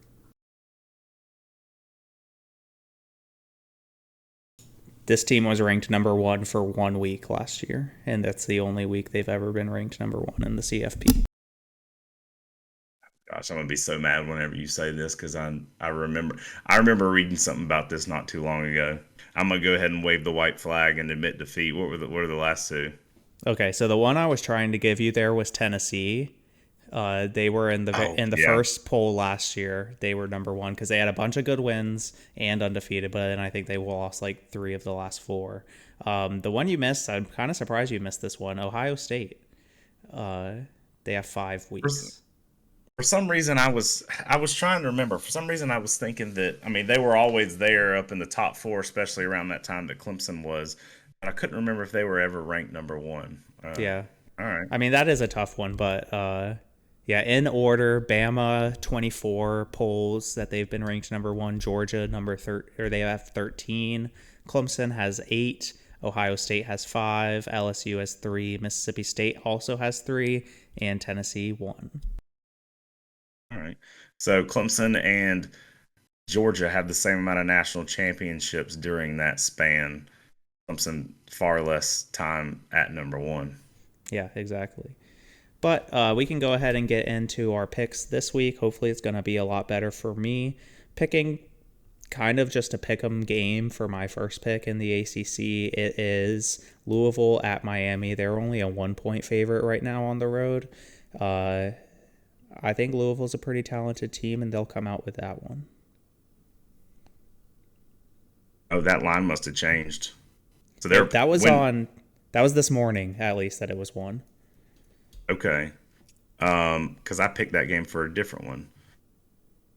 This team was ranked number 1 for 1 week last year, and that's the only week they've ever been ranked number 1 in the CFP. Gosh, I'm gonna be so mad whenever you say this because I remember reading something about this not too long ago. I'm gonna go ahead and wave the white flag and admit defeat. What are the last 2? Okay, so the one I was trying to give you there was Tennessee, They were in the Oh, yeah. first poll last year. They were number one because they had a bunch of good wins and undefeated, but then I think they lost like 3 of the last 4. The one you missed, I'm kind of surprised you missed this one. Ohio State. They have 5 weeks. For some reason, I was trying to remember. For some reason, I was thinking that, I mean, they were always there up in the top 4, especially around that time that Clemson was. But I couldn't remember if they were ever ranked number 1. Yeah. All right. I mean, that is a tough one, but yeah, in order, Bama 24 polls that they've been ranked number 1, Georgia they have 13, Clemson has 8, Ohio State has 5, LSU has 3, Mississippi State also has 3, and Tennessee 1. All right. So Clemson and Georgia have the same amount of national championships during that span. Clemson far less time at number 1. Yeah, exactly. But we can go ahead and get into our picks this week. Hopefully it's going to be a lot better for me. Picking kind of just a pick'em game for my first pick in the ACC. It is Louisville at Miami. They're only a 1-point favorite right now on the road. I think Louisville's a pretty talented team, and they'll come out with that one. Oh, that line must have changed. So that was this morning, at least, that it was 1. Okay. Because I picked that game for a different one.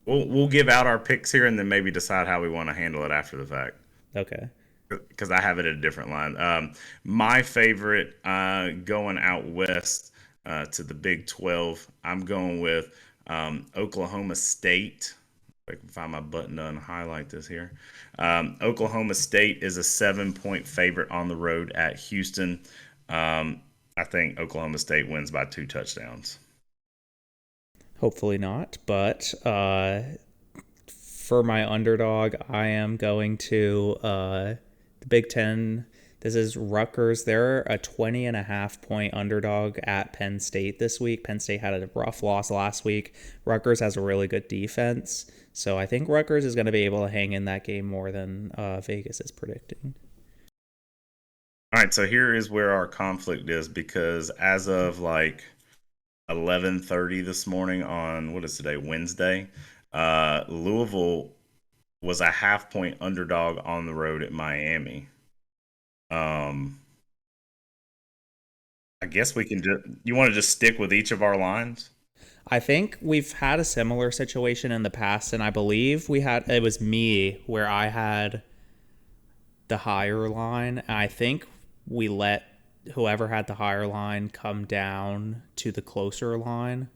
We'll give out our picks here and then maybe decide how we want to handle it after the fact. Okay. Because I have it at a different line. My favorite going out west to the Big 12, I'm going with Oklahoma State. If I can find my button to highlight this here. Oklahoma State is a 7-point favorite on the road at Houston. I think Oklahoma State wins by 2 touchdowns. Hopefully not, but for my underdog, I am going to the Big Ten. This is Rutgers. They're a 20.5-point underdog at Penn State this week. Penn State had a rough loss last week. Rutgers has a really good defense, so I think Rutgers is going to be able to hang in that game more than Vegas is predicting. All right, so here is where our conflict is, because as of like 11:30 this morning on, what is today, Wednesday, Louisville was a 0.5-point underdog on the road at Miami. I guess we can you want to just stick with each of our lines? I think we've had a similar situation in the past, and I believe it was me where I had the higher line. I think we let whoever had the higher line come down to the closer line,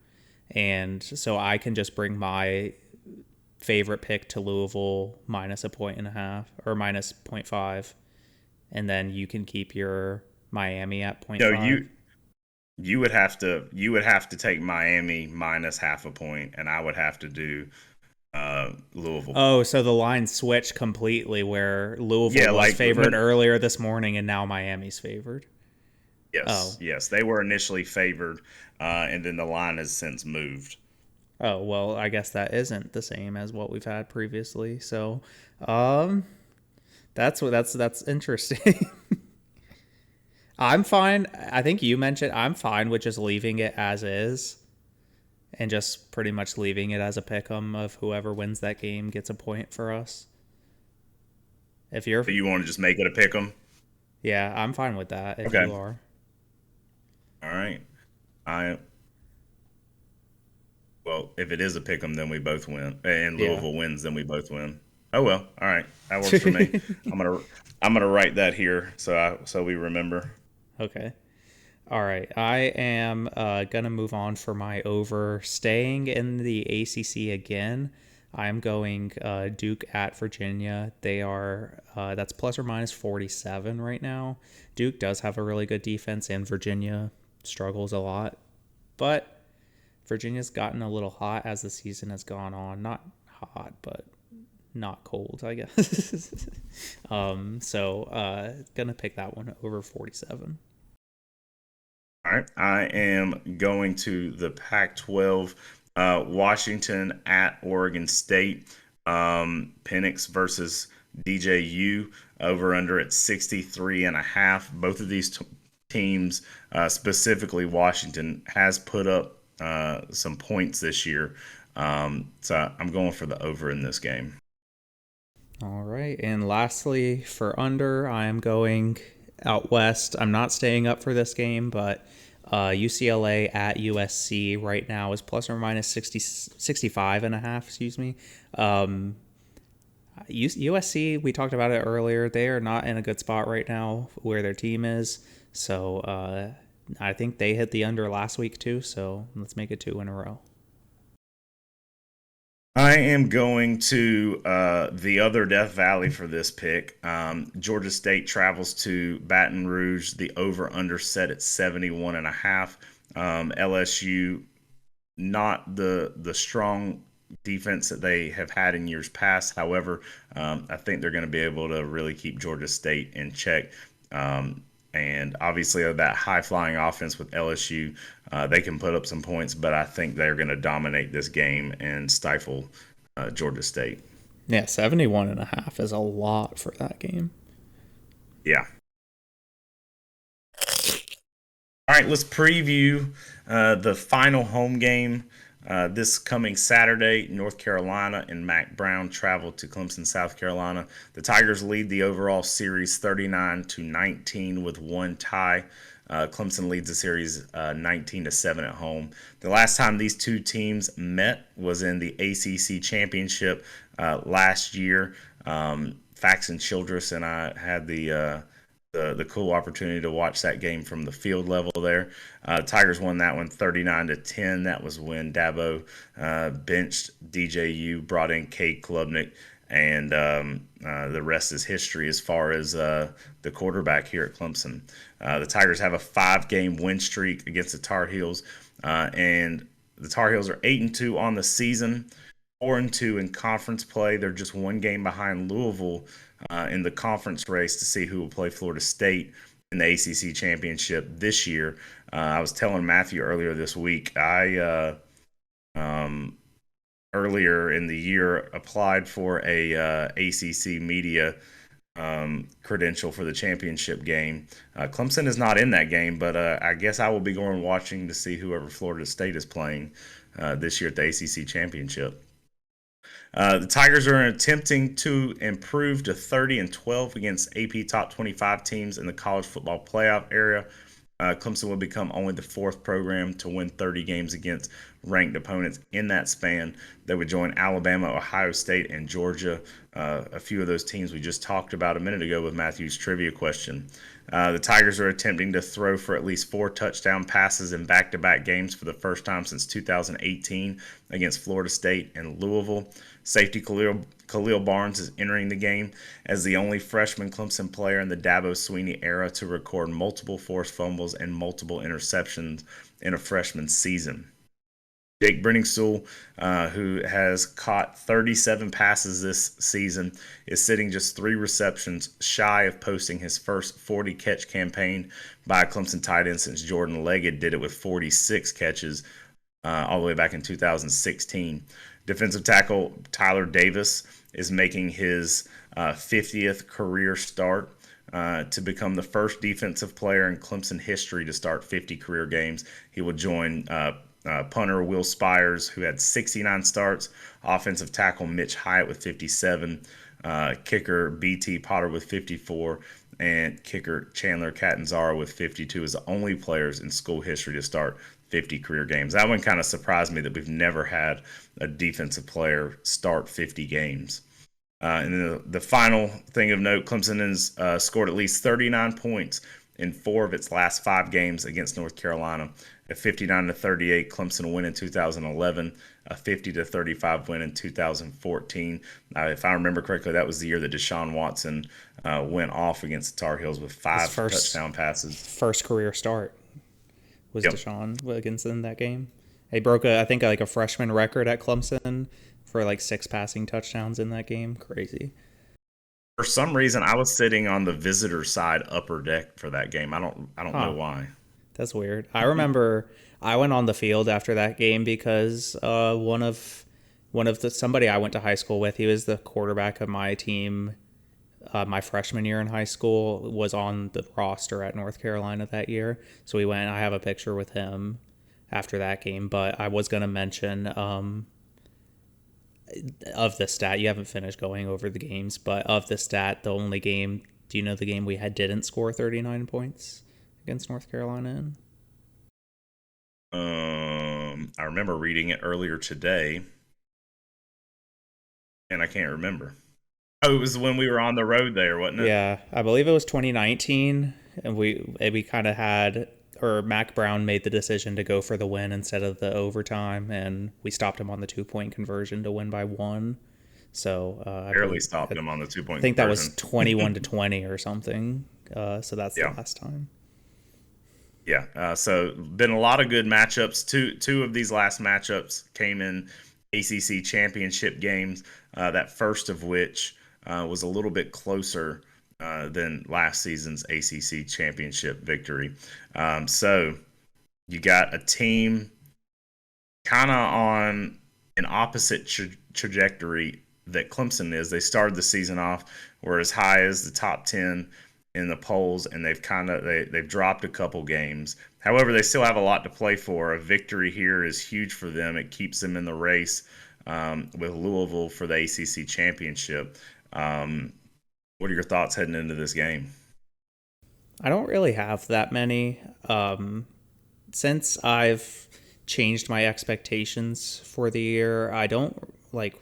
and so I can just bring my favorite pick to Louisville minus 1.5 or minus 0.5, and then you can keep your Miami at 0.5. No, you would have to take Miami minus 0.5 point, and I would have to do Louisville. Oh, so the line switched completely, where Louisville was favored earlier this morning, and now Miami's favored. Yes, they were initially favored, and then the line has since moved. Oh, well, I guess that isn't the same as what we've had previously. So, that's interesting. I'm fine. I think you mentioned I'm fine with just leaving it as is, and just pretty much leaving it as a pick'em of whoever wins that game gets a point for us. So you want to just make it a pick'em? Yeah, I'm fine with that. If okay. You are. All right. Well, if it is a pick'em, then we both win, and Louisville wins, then we both win. Oh well, all right, that works for me. I'm gonna write that here so we remember. Okay. All right. I am gonna move on for my over. Staying in the ACC again, I'm going Duke at Virginia. They are that's plus or minus 47 right now. Duke does have a really good defense, and Virginia struggles a lot, but Virginia's gotten a little hot as the season has gone on. Not hot, but not cold, I guess. So gonna pick that one over 47. All right, I am going to the Pac-12. Washington at Oregon State. Penix versus DJU. Over under at 63.5. Both of these teams, specifically Washington, has put up some points this year. So I'm going for the over in this game. All right. And lastly, for under, I am going out west. I'm not staying up for this game, but UCLA at USC right now is plus or minus 65 and a half, excuse me. USC, we talked about it earlier. They are not in a good spot right now where their team is. So I think they hit the under last week too. So let's make it 2 in a row. I am going to the other Death Valley for this pick. Georgia State travels to Baton Rouge. The over-under set at 71.5. LSU, not the strong defense that they have had in years past. However, I think they're going to be able to really keep Georgia State in check. And obviously that high-flying offense with LSU, they can put up some points, but I think they're going to dominate this game and stifle Georgia State. Yeah, 71.5 is a lot for that game. Yeah. All right, let's preview the final home game. This coming Saturday, North Carolina and Mac Brown travel to Clemson, South Carolina. The Tigers lead the overall series 39-19 with one tie. Clemson leads the series 19-7 at home. The last time these two teams met was in the ACC championship last year. Fax and Childress and I had the cool opportunity to watch that game from the field level there. Tigers won that one 39-10. That was when Dabo benched DJU, brought in Cade Klubnik, and the rest is history as far as the quarterback here at Clemson. The Tigers have a 5-game win streak against the Tar Heels, and the Tar Heels are 8-2 on the season, 4-2 in conference play. They're just one game behind Louisville in the conference race to see who will play Florida State in the ACC championship this year. I was telling Matthew earlier this week, I earlier in the year applied for a ACC media credential for the championship game. Clemson is not in that game, but I guess I will be going watching to see whoever Florida State is playing this year at the ACC championship. The Tigers are attempting to improve to 30-12 against AP top 25 teams in the college football playoff area. Clemson will become only the 4th program to win 30 games against ranked opponents in that span. They would join Alabama, Ohio State, and Georgia, a few of those teams we just talked about a minute ago with Matthew's trivia question. The Tigers are attempting to throw for at least 4 touchdown passes in back-to-back games for the first time since 2018 against Florida State and Louisville. Safety Khalil Barnes is entering the game as the only freshman Clemson player in the Dabo Swinney era to record multiple forced fumbles and multiple interceptions in a freshman season. Jake Brenningstool, who has caught 37 passes this season, is sitting just 3 receptions shy of posting his first 40-catch campaign by a Clemson tight end since Jordan Leggett did it with 46 catches all the way back in 2016. Defensive tackle Tyler Davis is making his 50th career start to become the first defensive player in Clemson history to start 50 career games. He will join punter Will Spires, who had 69 starts, offensive tackle Mitch Hyatt with 57, kicker BT Potter with 54, and kicker Chandler Catanzaro with 52 as the only players in school history to start 50 career games. That one kind of surprised me that we've never had a defensive player start 50 games. And then the final thing of note, Clemson has scored at least 39 points in 4 of its last 5 games against North Carolina. A 59-38 Clemson win in 2011, a 50-35 win in 2014. If I remember correctly, that was the year that Deshaun Watson went off against the Tar Heels with 5 touchdown passes. First career start was Yep. Deshaun against in that game. He broke a freshman record at Clemson for like 6 passing touchdowns in that game. Crazy. For some reason, I was sitting on the visitor side upper deck for that game. I don't know why. That's weird. I remember I went on the field after that game because somebody I went to high school with, he was the quarterback of my team my freshman year in high school, was on the roster at North Carolina that year. So we went, I have a picture with him after that game. But I was going to mention of the stat, you haven't finished going over the games, but of the stat, the only game, do you know the game we didn't score 39 points against North Carolina in? I remember reading it earlier today, and I can't remember. Oh, it was when we were on the road there, wasn't it? Yeah, I believe it was 2019, and we kind of had, or Mac Brown made the decision to go for the win instead of the overtime, and we stopped him on the 2-point conversion to win by 1. So Barely stopped him on the 2-point. I think that was 21-20 or something. So that's the last time. Yeah. So been a lot of good matchups. Two of these last matchups came in ACC championship games. That first of which was a little bit closer than last season's ACC championship victory. So you got a team kind of on an opposite trajectory that Clemson is. They started the season off were as high as the top 10 in the polls, and they've dropped a couple games. However, they still have a lot to play for. A victory here is huge for them. It keeps them in the race with Louisville for the ACC championship. What are your thoughts heading into this game? I don't really have that many. Since I've changed my expectations for the year, I don't like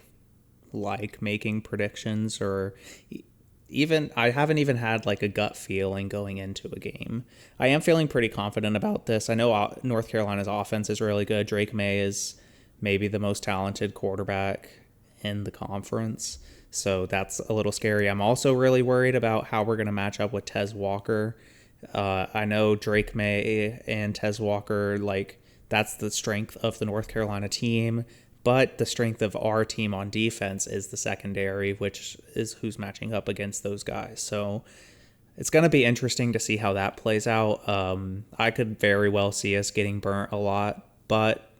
making predictions, or even I haven't even had like a gut feeling going into a game. I am feeling pretty confident about this. I know North Carolina's offense is really good. Drake May is maybe the most talented quarterback in the conference, so that's a little scary. I'm also really worried about how we're going to match up with Tez Walker. I know Drake May and Tez Walker, like, that's the strength of the North Carolina team, but the strength of our team on defense is the secondary, which is who's matching up against those guys. So it's going to be interesting to see how that plays out. I could very well see us getting burnt a lot, but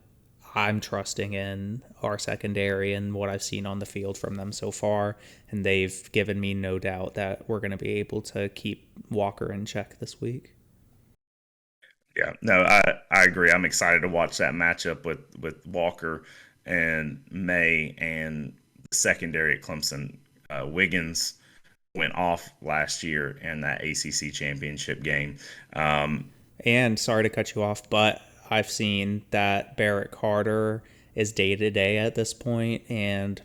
I'm trusting in our secondary and what I've seen on the field from them so far, and they've given me no doubt that we're going to be able to keep Walker in check this week. Yeah, no, I agree. I'm excited to watch that matchup with Walker and May and the secondary at Clemson. Wiggins went off last year in that ACC championship game. And sorry to cut you off, but I've seen that Barrett Carter is day-to-day at this point and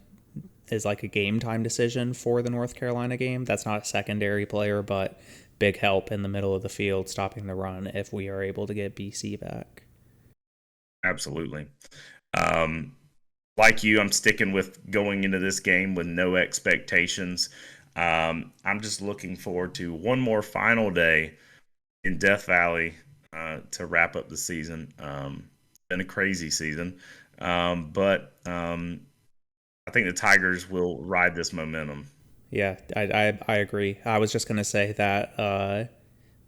is like a game-time decision for the North Carolina game. That's not a secondary player, but big help in the middle of the field stopping the run if we are able to get BC back. Absolutely. Like you, I'm sticking with going into this game with no expectations. I'm just looking forward to one more final day in Death Valley to wrap up the season. Been a crazy season, but I think the Tigers will ride this momentum. Yeah, I agree. I was just going to say that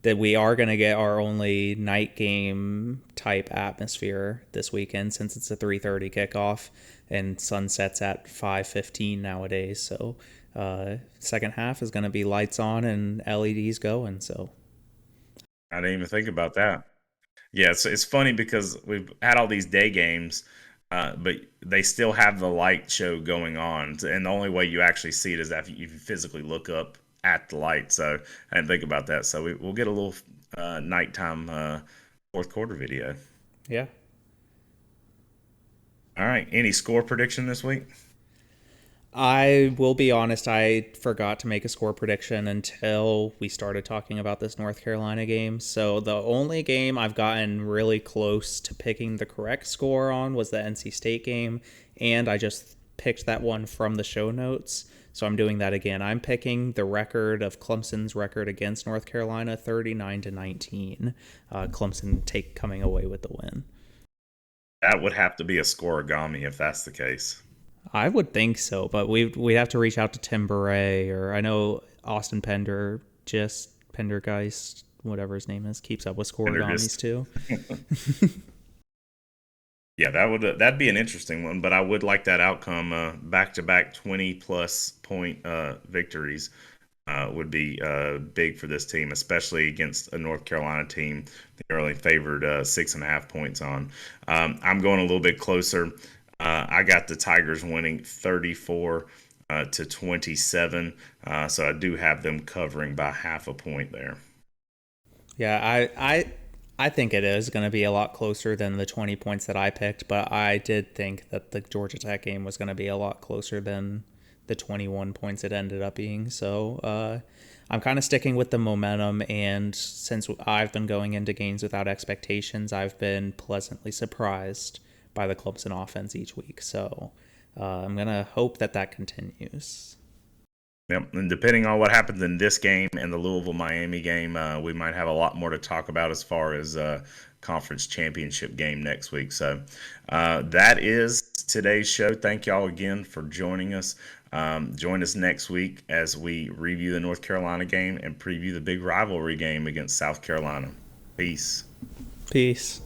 we are going to get our only night game type atmosphere this weekend, since it's a 3:30 kickoff and sunsets at 5:15 nowadays. So second half is going to be lights on and LEDs going. So I didn't even think about that. Yeah, it's funny because we've had all these day games, but they still have the light show going on, and the only way you actually see it is if you physically look up at the light. So I didn't think about that. So we'll get a little nighttime fourth quarter video. Yeah. All right. Any score prediction this week? I will be honest, I forgot to make a score prediction until we started talking about this North Carolina game. So the only game I've gotten really close to picking the correct score on was the NC State game, and I just picked that one from the show notes. So I'm doing that again. I'm picking the record of Clemson's record against North Carolina, 39-19. Clemson coming away with the win. That would have to be a scoregami if that's the case. I would think so, but we have to reach out to Tim Beret, or I know Austin Pendergeist, whatever his name is, keeps up with scoregamis too. Yeah, that'd be an interesting one, but I would like that outcome. Back-to-back 20-plus point victories would be big for this team, especially against a North Carolina team they're only favored 6.5 points on. I'm going a little bit closer. I got the Tigers winning 34 to 27, so I do have them covering by half a point there. Yeah, I think it is going to be a lot closer than the 20 points that I picked, but I did think that the Georgia Tech game was going to be a lot closer than the 21 points it ended up being. So I'm kind of sticking with the momentum, and since I've been going into games without expectations, I've been pleasantly surprised by the Clemson offense each week. So I'm going to hope that continues. Yep, and depending on what happens in this game and the Louisville-Miami game, we might have a lot more to talk about as far as conference championship game next week. So that is today's show. Thank y'all again for joining us. Join us next week as we review the North Carolina game and preview the big rivalry game against South Carolina. Peace. Peace.